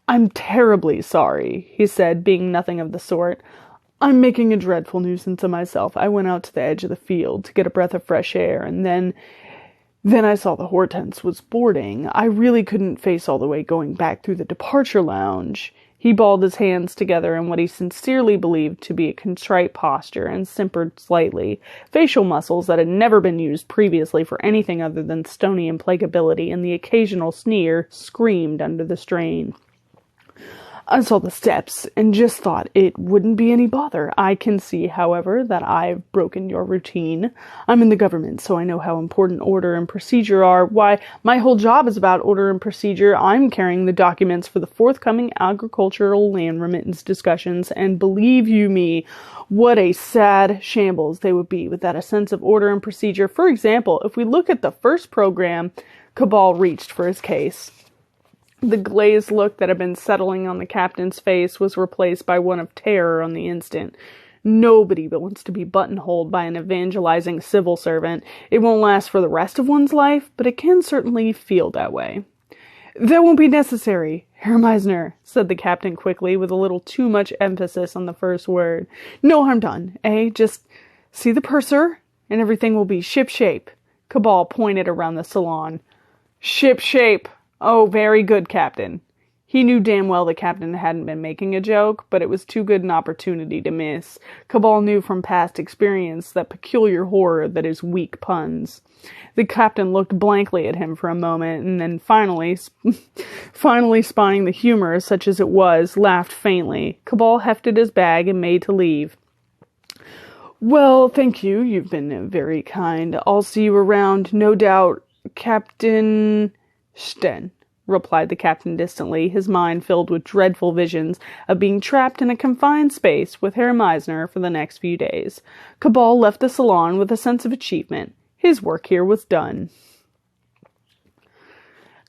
"I'm terribly sorry," he said, being nothing of the sort. "I'm making a dreadful nuisance of myself. I went out to the edge of the field to get a breath of fresh air, and then I saw the Hortense was boarding. I really couldn't face all the way going back through the departure lounge." He balled his hands together in what he sincerely believed to be a contrite posture and simpered slightly. Facial muscles that had never been used previously for anything other than stony implacability and the occasional sneer screamed under the strain. "I saw the steps and just thought it wouldn't be any bother. I can see, however, that I've broken your routine. I'm in the government, so I know how important order and procedure are. Why, my whole job is about order and procedure. I'm carrying the documents for the forthcoming agricultural land remittance discussions, and believe you me, what a sad shambles they would be without a sense of order and procedure. For example, if we look at the first program," Cabal reached for his case. The glazed look that had been settling on the captain's face was replaced by one of terror on the instant. Nobody wants to be buttonholed by an evangelizing civil servant. It won't last for the rest of one's life, but it can certainly feel that way. "That won't be necessary, Herr Meisner," said the captain quickly, with a little too much emphasis on the first word. "No harm done, eh? Just see the purser, and everything will be ship-shape." Cabal pointed around the salon. "Ship-shape. Oh, very good, Captain." He knew damn well the captain hadn't been making a joke, but it was too good an opportunity to miss. Cabal knew from past experience that peculiar horror that is weak puns. The captain looked blankly at him for a moment, and then finally spying the humor, such as it was, laughed faintly. Cabal hefted his bag and made to leave. "Well, thank you. You've been very kind. I'll see you around, no doubt, Captain Sten," replied the captain distantly, his mind filled with dreadful visions of being trapped in a confined space with Herr Meisner for the next few days. Cabal left the salon with a sense of achievement. His work here was done.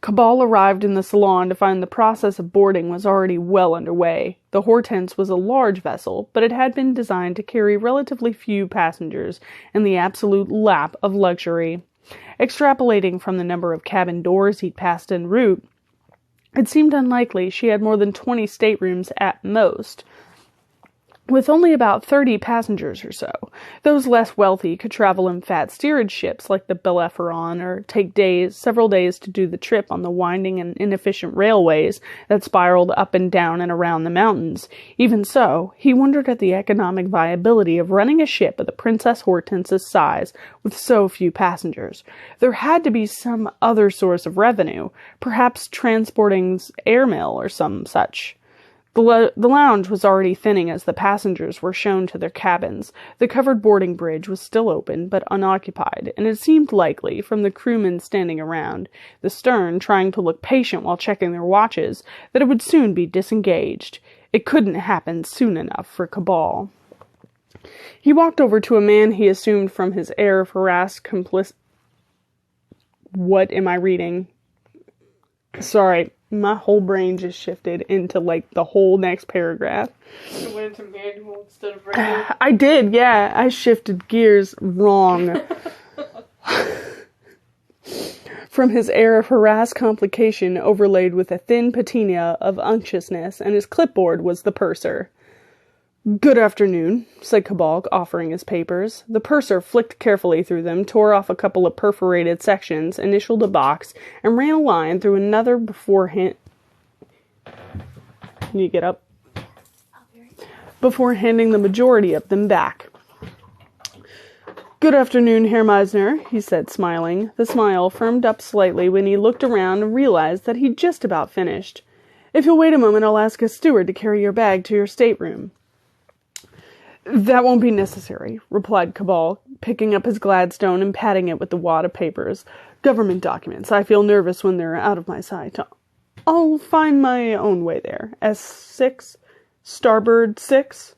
Cabal arrived in the salon to find the process of boarding was already well underway. The Hortense was a large vessel, but it had been designed to carry relatively few passengers in the absolute lap of luxury. Extrapolating from the number of cabin doors he'd passed en route, it seemed unlikely she had more than 20 staterooms at most, with only about 30 passengers or so. Those less wealthy could travel in fat steerage ships like the Bellerophon, or take several days to do the trip on the winding and inefficient railways that spiraled up and down and around the mountains. Even so, he wondered at the economic viability of running a ship of the Princess Hortense's size with so few passengers. There had to be some other source of revenue, perhaps transporting airmail or some such. The lounge was already thinning as the passengers were shown to their cabins. The covered boarding bridge was still open, but unoccupied, and it seemed likely, from the crewmen standing around the stern trying to look patient while checking their watches, that it would soon be disengaged. It couldn't happen soon enough for Cabal. He walked over to a man he assumed from his air of harassed What am I reading? Sorry, my whole brain just shifted into, like, the whole next paragraph. You went into manual instead of regular. I did, yeah. I shifted gears wrong. From his air of harassed complication overlaid with a thin patina of unctuousness, and his clipboard was the purser. "Good afternoon," said Cabal, offering his papers. The purser flicked carefully through them, tore off a couple of perforated sections, initialed a box, and ran a line through another beforehand. Can you get up? Before handing the majority of them back. "Good afternoon, Herr Meisner," he said, smiling. The smile firmed up slightly when he looked around and realized that he'd just about finished. "If you'll wait a moment, I'll ask a steward to carry your bag to your stateroom." "That won't be necessary," replied Cabal, picking up his Gladstone and patting it with the wad of papers. "Government documents. I feel nervous when they're out of my sight. I'll find my own way there. S6? Starboard 6?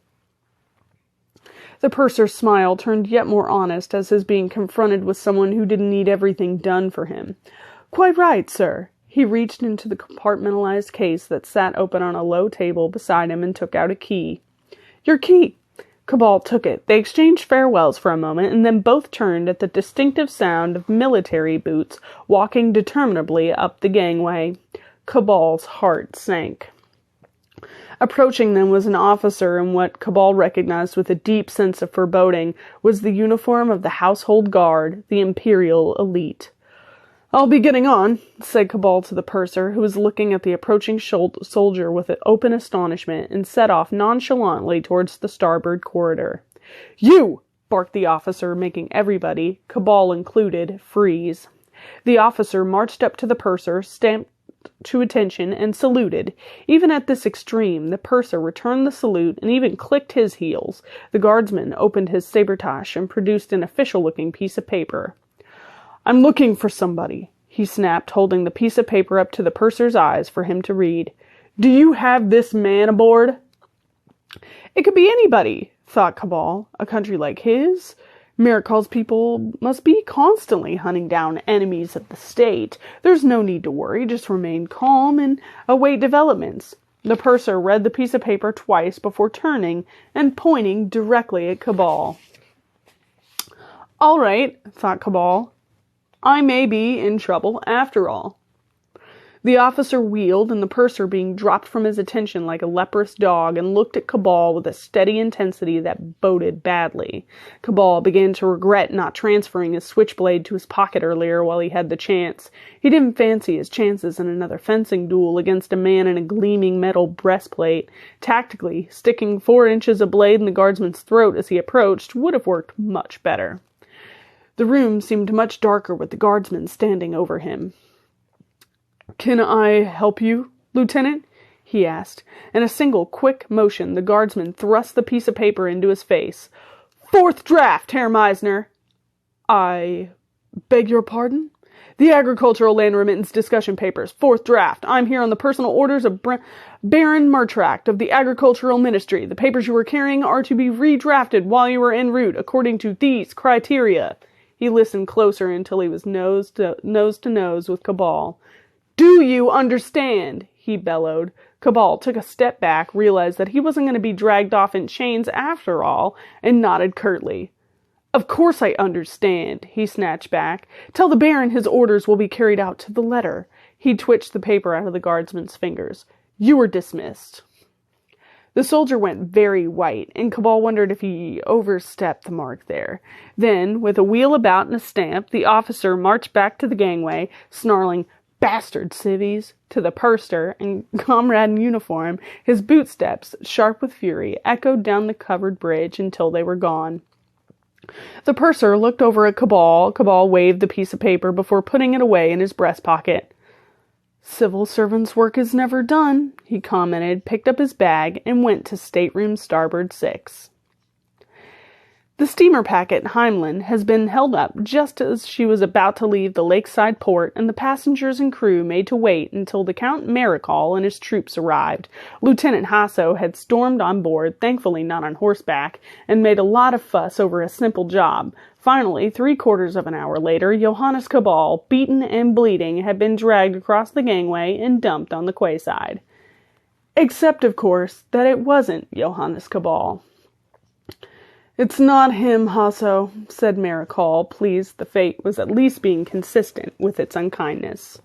The purser's smile turned yet more honest as his being confronted with someone who didn't need everything done for him. "Quite right, sir." He reached into the compartmentalized case that sat open on a low table beside him and took out a key. "Your key." Cabal took it. They exchanged farewells for a moment, and then both turned at the distinctive sound of military boots walking determinedly up the gangway. Cabal's heart sank. Approaching them was an officer in what Cabal recognized with a deep sense of foreboding was the uniform of the household guard, the imperial elite. "I'll be getting on," said Cabal to the purser, who was looking at the approaching soldier with open astonishment, and set off nonchalantly towards the starboard corridor. "You!" barked the officer, making everybody, Cabal included, freeze. The officer marched up to the purser, stamped to attention, and saluted. Even at this extreme, the purser returned the salute and even clicked his heels. The guardsman opened his sabretache and produced an official-looking piece of paper. "I'm looking for somebody," he snapped, holding the piece of paper up to the purser's eyes for him to read. "Do you have this man aboard?" It could be anybody, thought Cabal. A country like his? Miracul's people must be constantly hunting down enemies of the state. There's no need to worry, just remain calm and await developments. The purser read the piece of paper twice before turning and pointing directly at Cabal. "All right," thought Cabal. "I may be in trouble after all." The officer wheeled, and the purser being dropped from his attention like a leprous dog, and looked at Cabal with a steady intensity that boded badly. Cabal began to regret not transferring his switchblade to his pocket earlier while he had the chance. He didn't fancy his chances in another fencing duel against a man in a gleaming metal breastplate. Tactically, sticking 4 inches of blade in the guardsman's throat as he approached would have worked much better. The room seemed much darker with the guardsman standing over him. "Can I help you, Lieutenant?" he asked. In a single quick motion, the guardsman thrust the piece of paper into his face. "Fourth draft, Herr Meisner." "I beg your pardon?" "The Agricultural Land Remittance Discussion Papers, 4th draft. I'm here on the personal orders of Baron Martract of the Agricultural Ministry. The papers you were carrying are to be redrafted while you were en route, according to these criteria." He listened closer until he was nose to nose with Cabal. "Do you understand?" he bellowed. Cabal took a step back, realized that he wasn't going to be dragged off in chains after all, and nodded curtly. "Of course I understand," he snatched back. "Tell the Baron his orders will be carried out to the letter." He twitched the paper out of the guardsman's fingers. "You are dismissed." The soldier went very white, and Cabal wondered if he overstepped the mark there. Then, with a wheel about and a stamp, the officer marched back to the gangway, snarling, "Bastard civvies," to the purser, and comrade in uniform, his bootsteps, sharp with fury, echoed down the covered bridge until they were gone. The purser looked over at Cabal. Cabal waved the piece of paper before putting it away in his breast pocket. "Civil servant's work is never done," he commented, picked up his bag, and went to stateroom starboard 6. The steamer packet Heimlin has been held up just as she was about to leave the lakeside port, and the passengers and crew made to wait until the Count Marechal and his troops arrived. Lieutenant Hasso had stormed on board, thankfully not on horseback, and made a lot of fuss over a simple job. Finally, 3/4 of an hour later, Johannes Cabal, beaten and bleeding, had been dragged across the gangway and dumped on the quayside. Except, of course, that it wasn't Johannes Cabal. "It's not him, Hasso," said Marechal, pleased the fate was at least being consistent with its unkindness.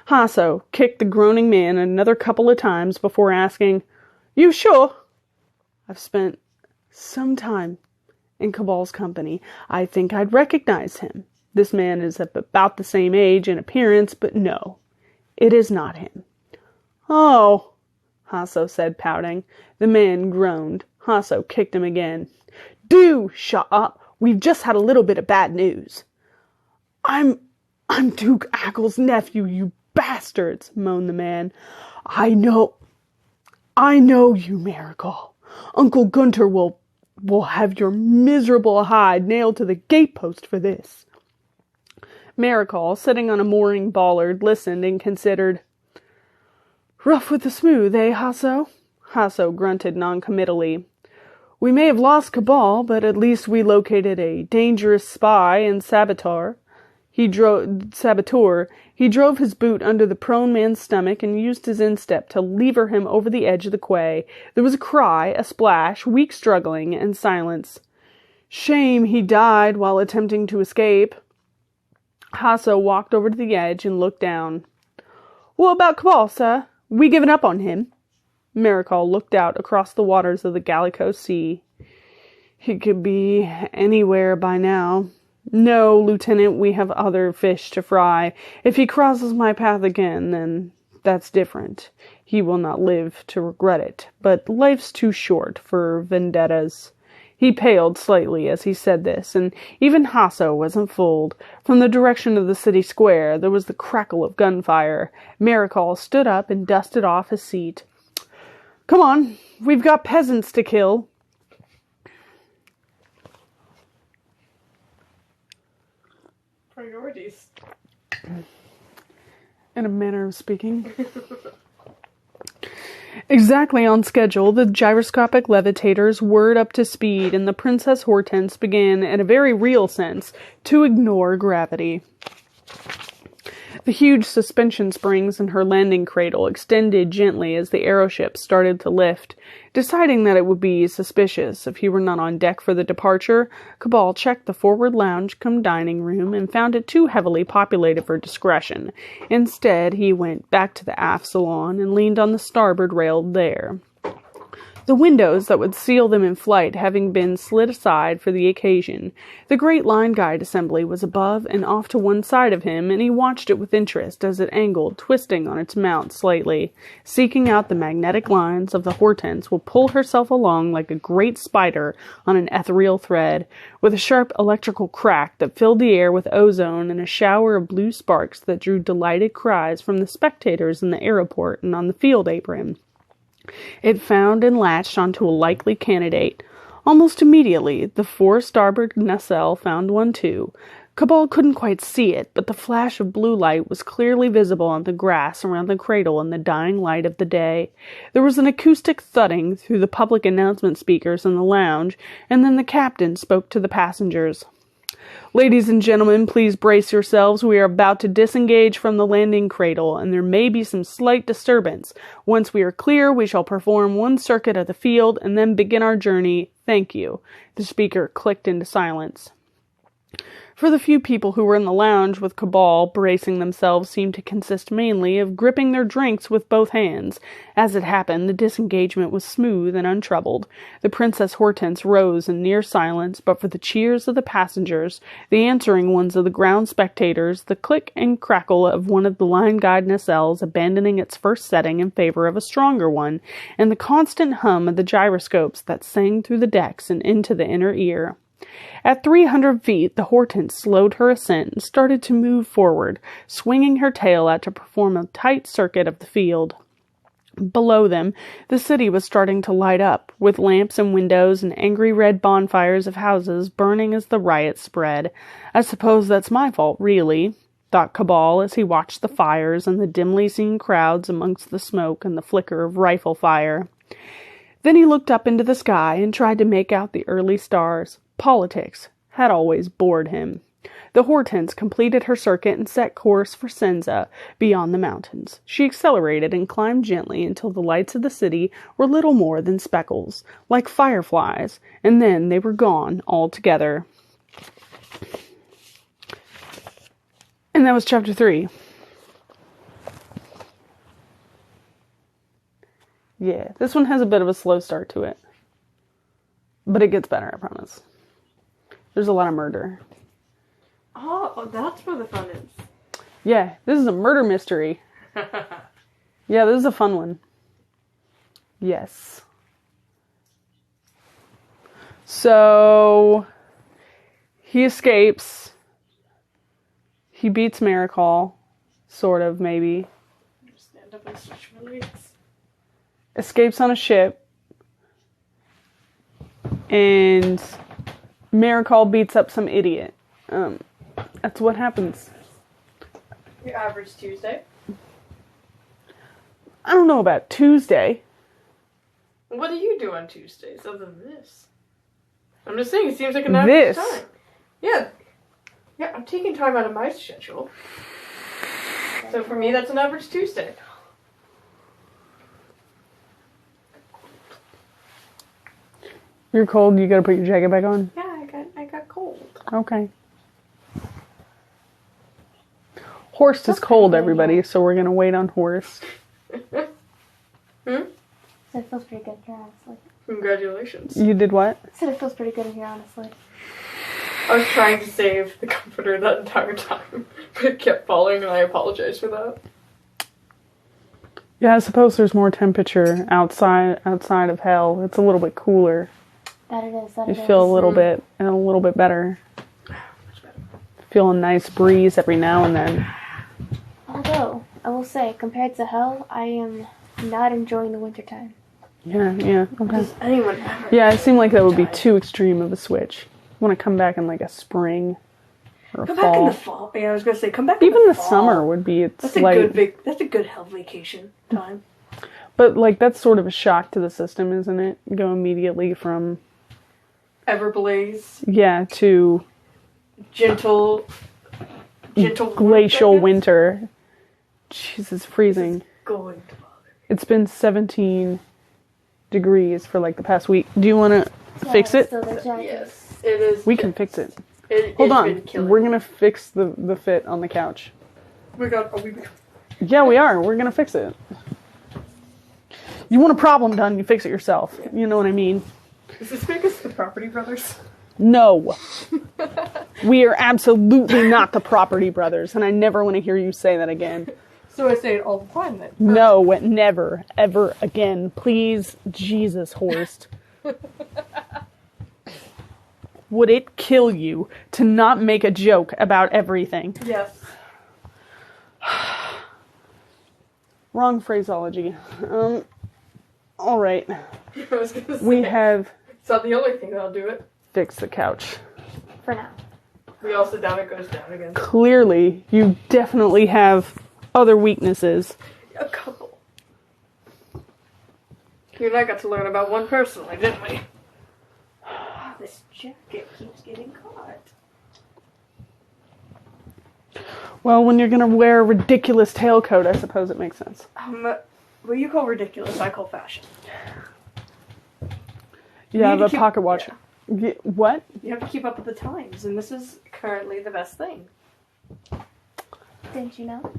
Hasso kicked the groaning man another couple of times before asking, "You sure?" "I've spent some time in Cabal's company. I think I'd recognize him. This man is of about the same age and appearance, but no, it is not him." "Oh," Hasso said, pouting. The man groaned. Hasso kicked him again. "Do shut up. We've just had a little bit of bad news." I'm Duke Ackle's nephew, you bastards," moaned the man. I know you, Marechal. Uncle Gunter will have your miserable hide nailed to the gatepost for this." Marechal, sitting on a mooring bollard, listened and considered. "Rough with the smooth, eh, Hasso?" Hasso grunted noncommittally. "We may have lost Cabal, but at least we located a dangerous spy and saboteur. He drove his boot under the prone man's stomach and used his instep to lever him over the edge of the quay. There was a cry, a splash, weak struggling, and silence. Shame he died while attempting to escape." Hasso walked over to the edge and looked down. "What about Cabal, sir? We given up on him?" Marechal looked out across the waters of the Gallico Sea. "He could be anywhere by now. No, Lieutenant, we have other fish to fry. If he crosses my path again, then that's different. He will not live to regret it. But life's too short for vendettas." He paled slightly as he said this, and even Hasso wasn't fooled. From the direction of the city square, there was the crackle of gunfire. Marechal stood up and dusted off his seat. "Come on, we've got peasants to kill." Priorities. In a manner of speaking. Exactly on schedule, the gyroscopic levitators whirred up to speed, and the Princess Hortense began, in a very real sense, to ignore gravity. The huge suspension springs in her landing cradle extended gently as the aeroship started to lift. Deciding that it would be suspicious if he were not on deck for the departure, Cabal checked the forward lounge cum dining room and found it too heavily populated for discretion. Instead, he went back to the aft salon and leaned on the starboard rail there. The windows that would seal them in flight having been slid aside for the occasion, the great line guide assembly was above and off to one side of him, and he watched it with interest as it angled, twisting on its mount slightly. Seeking out the magnetic lines of the Hortense will pull herself along like a great spider on an ethereal thread, with a sharp electrical crack that filled the air with ozone and a shower of blue sparks that drew delighted cries from the spectators in the aeroport and on the field apron. It found and latched onto a likely candidate. Almost immediately, the fore starboard nacelle found one too. Cabal couldn't quite see it, but the flash of blue light was clearly visible on the grass around the cradle in the dying light of the day. There was an acoustic thudding through the public announcement speakers in the lounge, and then the captain spoke to the passengers. "Ladies and gentlemen, please brace yourselves. We are about to disengage from the landing cradle, and there may be some slight disturbance. Once we are clear, we shall perform one circuit of the field, and then begin our journey. Thank you." The speaker clicked into silence. For the few people who were in the lounge with Cabal bracing themselves seemed to consist mainly of gripping their drinks with both hands. As it happened, the disengagement was smooth and untroubled. The Princess Hortense rose in near silence, but for the cheers of the passengers, the answering ones of the ground spectators, the click and crackle of one of the line guide nacelles abandoning its first setting in favor of a stronger one, and the constant hum of the gyroscopes that sang through the decks and into the inner ear. At 300 feet, the Hortense slowed her ascent and started to move forward, swinging her tail out to perform a tight circuit of the field. Below them, the city was starting to light up, with lamps and windows and angry red bonfires of houses burning as the riot spread. I suppose that's my fault, really, thought Cabal as he watched the fires and the dimly seen crowds amongst the smoke and the flicker of rifle fire. Then he looked up into the sky and tried to make out the early stars. Politics had always bored him. The Hortense completed her circuit and set course for Senza, beyond the mountains. She accelerated and climbed gently until the lights of the city were little more than speckles, like fireflies, and then they were gone altogether. And that was chapter 3. Yeah, this one has a bit of a slow start to it. But it gets better, I promise. There's a lot of murder. Oh, that's where the fun is. Yeah, this is a murder mystery. Yeah, this is a fun one. Yes. So, he escapes. He beats Miracle. Sort of, maybe. Stand up and stretch my legs. Escapes on a ship. And Miracle beats up some idiot. That's what happens. Your average Tuesday? I don't know about Tuesday. What do you do on Tuesdays other than this? I'm just saying, it seems like an average time. Yeah. Yeah, I'm taking time out of my schedule. So for me, that's an average Tuesday. You're cold, you gotta put your jacket back on? Yeah, I got cold. Okay. Horst is cold, everybody, so we're gonna wait on Horst. So it feels pretty good here, honestly. Congratulations. You did what? I said it feels pretty good here, honestly. I was trying to save the comforter that entire time, but it kept falling, and I apologize for that. Yeah, I suppose there's more temperature outside of hell. It's a little bit cooler. That it is, You feel a little bit better. Much better. Feel a nice breeze every now and then. Although, I will say, compared to hell, I am not enjoying the wintertime. Yeah, okay. Does anyone ever? Yeah, it seemed like that would be too extreme of a switch. You want to come back in like a spring or a Come fall. back in the fall. Yeah, I was gonna say, come back. Even in the fall. summer would be That's a like. That's a good hell vacation time. But like that's sort of a shock to the system, isn't it? Go immediately from Everblaze, to gentle glacial warmth, I guess. winter. Jesus, freezing. This is going to bother me. It's been 17 degrees for like the past week. Do you want to fix it? So the jacket. Yes, it is. We can fix it. It, Hold it's on. been killing We're me. gonna fix the fit on the couch. Oh my god, are we? Yeah, we are. We're gonna fix it. You want a problem done, you fix it yourself. You know what I mean? Does this make us the Property Brothers? No. We are absolutely not the Property Brothers, and I never want to hear you say that again. So I say it all the time then. No, never, ever again. Please, Jesus, Horst. Would it kill you to not make a joke about everything? Yes. Wrong phraseology. All right. I was gonna say. We have It's not the only thing that'll do it. fixed the couch. For now. We all sit down, it goes down again. Clearly, you definitely have other weaknesses. A couple. You and I got to learn about one personally, didn't we? This jacket keeps getting caught. Well, when you're gonna wear a ridiculous tailcoat, I suppose it makes sense. What you call ridiculous, I call fashion. You have need a to keep- pocket watch. What? You have to keep up with the times, and this is currently the best thing. Didn't you know?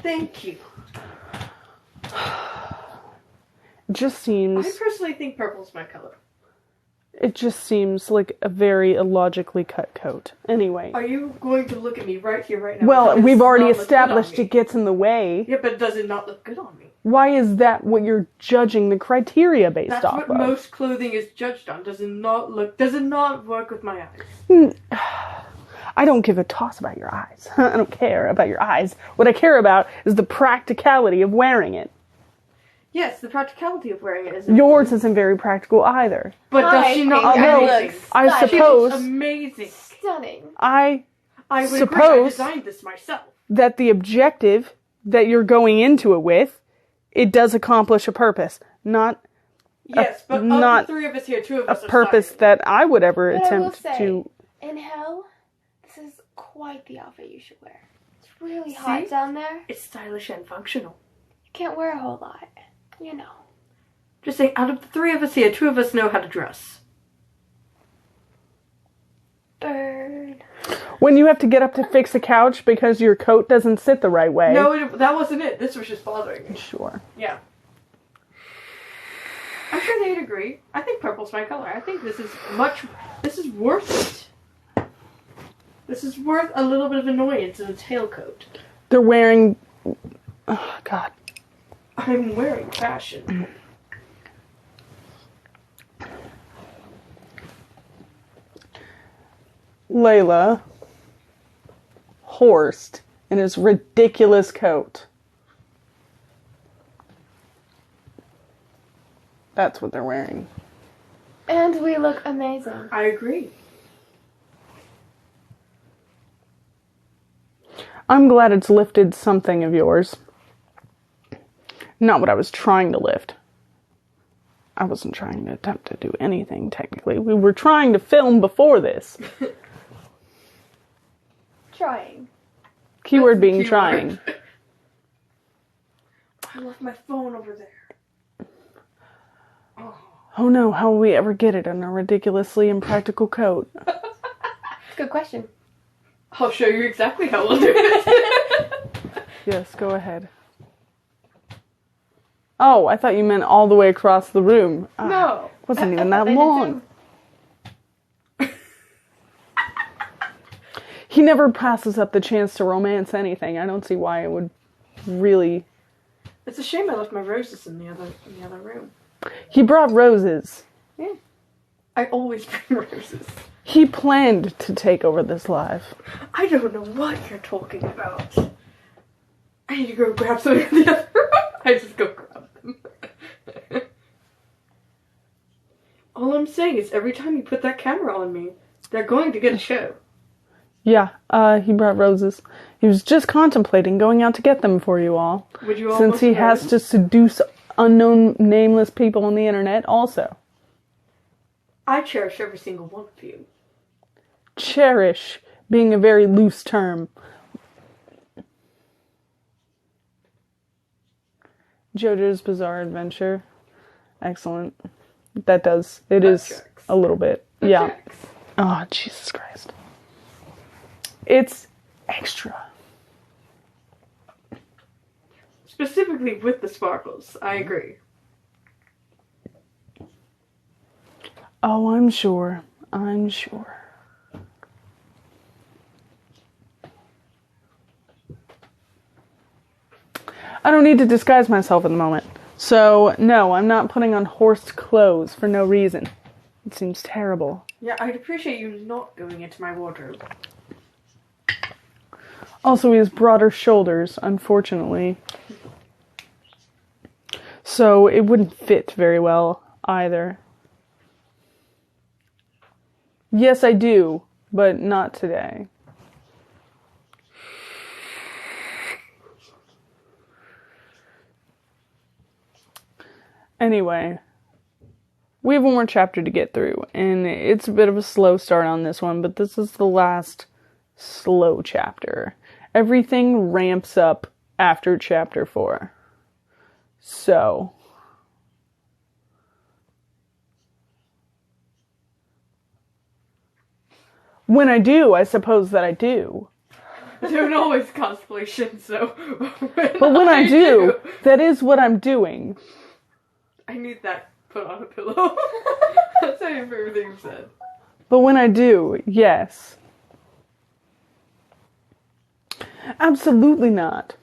Thank you. It just I seems. personally think purple's my color. It just seems like a very illogically cut coat. Anyway. Are you going to look at me right here, right now? Well, Does we've it already not look good on established me? it gets in the way. Yeah, but does it not look good on me? Why is that what you're judging the criteria based That's off what of? most clothing is judged on. Does it not work with my eyes? I don't give a toss about your eyes. I don't care about your eyes. What I care about is the practicality of wearing it. Yes, the practicality of wearing it is. Yours isn't very practical either. But does she not look Although, amazing? I She suppose... looks amazing. Stunning. I would agree. I designed this myself. That the objective that you're going into it with, it does accomplish a purpose. Not Yes, but not of the three of us here, two of us a are purpose stylish. that I would ever But I will attempt say, to... in hell, this is quite the outfit you should wear. It's really hot down there. It's stylish and functional. You can't wear a whole lot, you know. Just saying, out of the three of us here, two of us know how to dress. Bird. When you have to get up to fix a couch because your coat doesn't sit the right way. No, that wasn't it. This was just bothering me. Sure. Yeah. I'm sure they'd agree. I think purple's my color. I think this is worth it. This is worth a little bit of annoyance in a tailcoat. They're wearing... Oh, God. I'm wearing fashion. Layla Horst in his ridiculous coat. That's what they're wearing. And we look amazing. I agree. I'm glad it's lifted something of yours. Not what I was trying to lift. I wasn't trying to attempt to do anything, technically. We were trying to film before this. Trying. Keyword being Keyword. trying. I left my phone over there. Oh no, how will we ever get it in a ridiculously impractical coat? Good question. I'll show you exactly how we'll do it. Yes, go ahead. Oh, I thought you meant all the way across the room. No. It wasn't even that They did long. He never passes up the chance to romance anything. I don't see why it would really... It's a shame I left my roses in the other room. He brought roses. Yeah. I always bring roses. He planned to take over this live. I don't know what you're talking about. I need to go grab some in the other room. I just go grab them. All I'm saying is every time you put that camera on me, they're going to get a show. Yeah, he brought roses. He was just contemplating going out to get them for you all. Would you all Since he has to seduce unknown, nameless people on the internet also. I cherish every single one of you. Cherish being a very loose term. JoJo's Bizarre Adventure. Excellent. That is checks. a little bit. That yeah. checks. Oh, Jesus Christ. It's extra. Specifically with the sparkles, I agree. Oh, I'm sure. I'm sure. I don't need to disguise myself at the moment. So, no, I'm not putting on horsed clothes for no reason. It seems terrible. Yeah, I'd appreciate you not going into my wardrobe. Also, he has broader shoulders, unfortunately. So, it wouldn't fit very well, either. Yes, I do, but not today. Anyway, we have one more chapter to get through, and it's a bit of a slow start on this one, but this is the last slow chapter. Everything ramps up after chapter 4. So, when I do, I suppose that I do. I don't always cosplay, so... But when I do, that is what I'm doing. I need that put on a pillow. That's how everything you said. But when I do, yes. Absolutely not.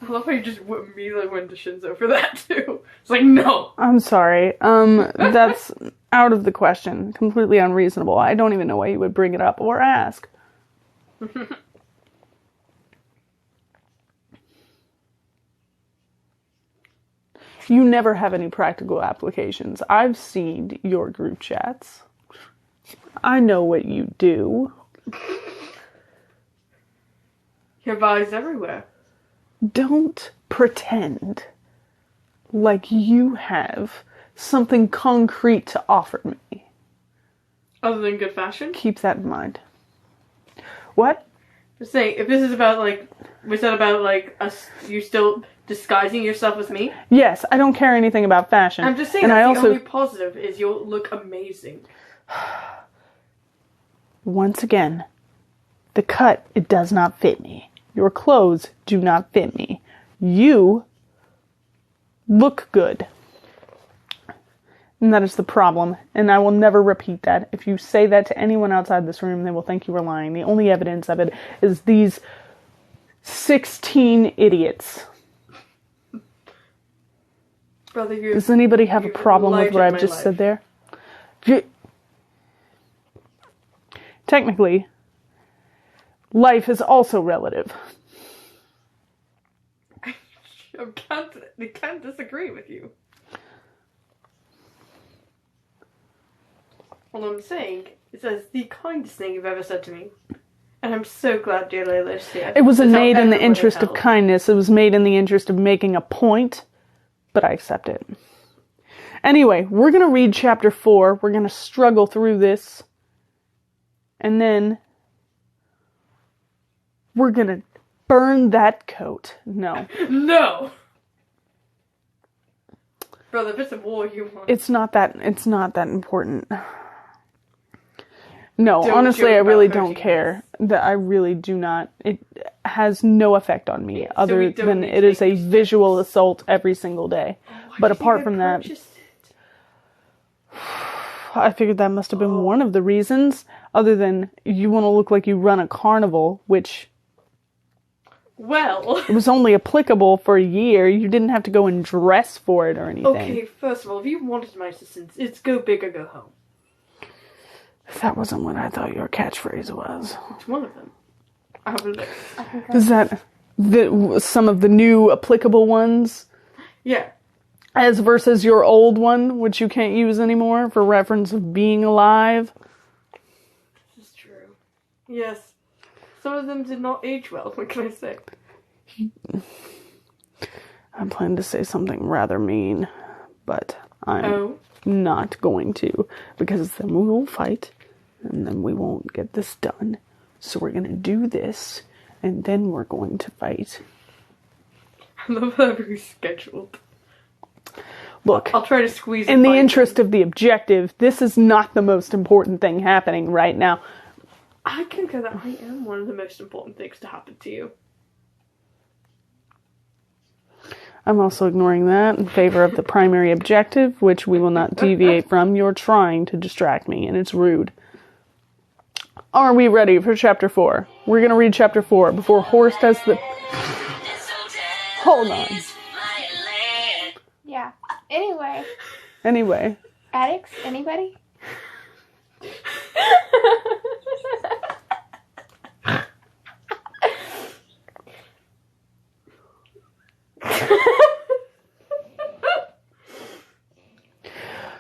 I love how you just immediately went to Shinzo for that, too. It's like, no! I'm sorry. That's out of the question. Completely unreasonable. I don't even know why you would bring it up or ask. You never have any practical applications. I've seen your group chats. I know what you do. Your body's everywhere. Don't pretend like you have something concrete to offer me. Other than good fashion? Keep that in mind. What? Just saying, if this is about, like, was that about, like, us, you still disguising yourself as me? Yes, I don't care anything about fashion. I'm just saying, and that's the only positive, is you'll look amazing. Once again, the cut, it does not fit me. Your clothes do not fit me. You look good. And that is the problem. And I will never repeat that. If you say that to anyone outside this room, they will think you are lying. The only evidence of it is these 16 idiots. Brother, does anybody have a problem with what I've just said there? Technically, life is also relative. I can't disagree with you. All I'm saying is that's the kindest thing you've ever said to me. And I'm so glad dear Layla's here. It wasn't made in the interest of kindness. It was made in the interest of making a point. But I accept it. Anyway, we're going to read chapter 4. We're going to struggle through this. And then we're going to burn that coat. No. No! Brother, if it's a war you want. It's not that important. No, honestly, I really don't care. That I really do not. It has no effect on me other than it is a visual assault every single day. But apart from that, I figured that must have been one of the reasons. Other than you want to look like you run a carnival, which, well, it was only applicable for a year. You didn't have to go and dress for it or anything. Okay, first of all, if you wanted my assistance, it's go big or go home. That wasn't what I thought your catchphrase was. It's one of them. I have a list. Is that some of the new applicable ones? Yeah. As versus your old one, which you can't use anymore for reference of being alive? This is true. Yes. Some of them did not age well, what can I say? I plan to say something rather mean, but I'm not going to, because then we will fight, and then we won't get this done. So we're going to do this, and then we're going to fight. I love how we scheduled. Look, I'll try to squeeze it in the interest of the objective, this is not the most important thing happening right now. I concur that I am one of the most important things to happen to you. I'm also ignoring that in favor of the primary objective, which we will not deviate from. You're trying to distract me, and it's rude. Are we ready for chapter 4? We're going to read chapter 4 before Horst has the... Hold on. Yeah. Anyway. Addicts? Anybody?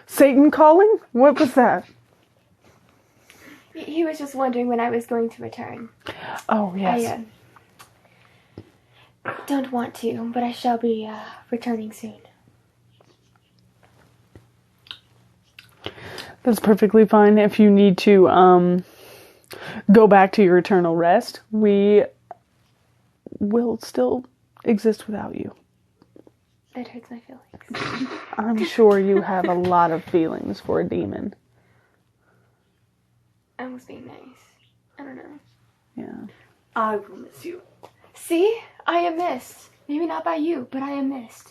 Satan calling? What was that? He was just wondering when I was going to return. Oh, yes. I don't want to, but I shall be returning soon. That's perfectly fine. If you need to go back to your eternal rest, we will still exist without you. That hurts my feelings. I'm sure you have a lot of feelings for a demon. I was being nice. I don't know. Yeah. I will miss you. See? I am missed. Maybe not by you, but I am missed.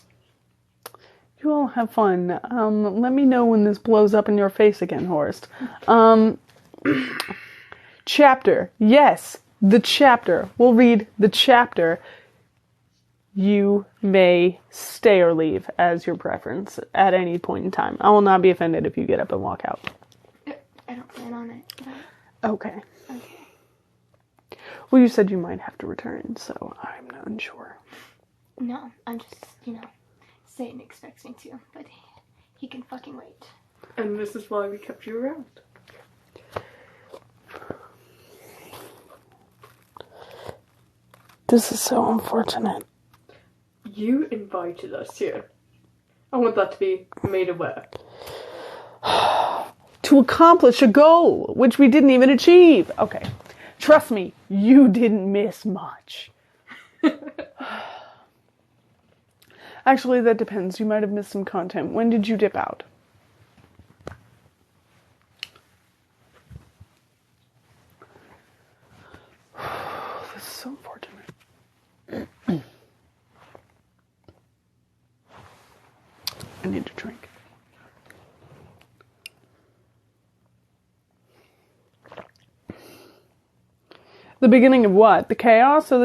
You all have fun. Let me know when this blows up in your face again, Horst. Chapter. Yes, the chapter. We'll read the chapter. You may stay or leave as your preference at any point in time. I will not be offended if you get up and walk out. I don't plan on it. Okay. Okay. Well, you said you might have to return, so I'm not unsure. No, I'm just, Satan expects me to, but he can fucking wait. And this is why we kept you around. This is so unfortunate. You invited us here. I want that to be made aware. To accomplish a goal, which we didn't even achieve. Okay. Trust me, you didn't miss much. Actually, that depends. You might have missed some content. When did you dip out? This is so unfortunate. I need to drink. The beginning of what? The chaos or the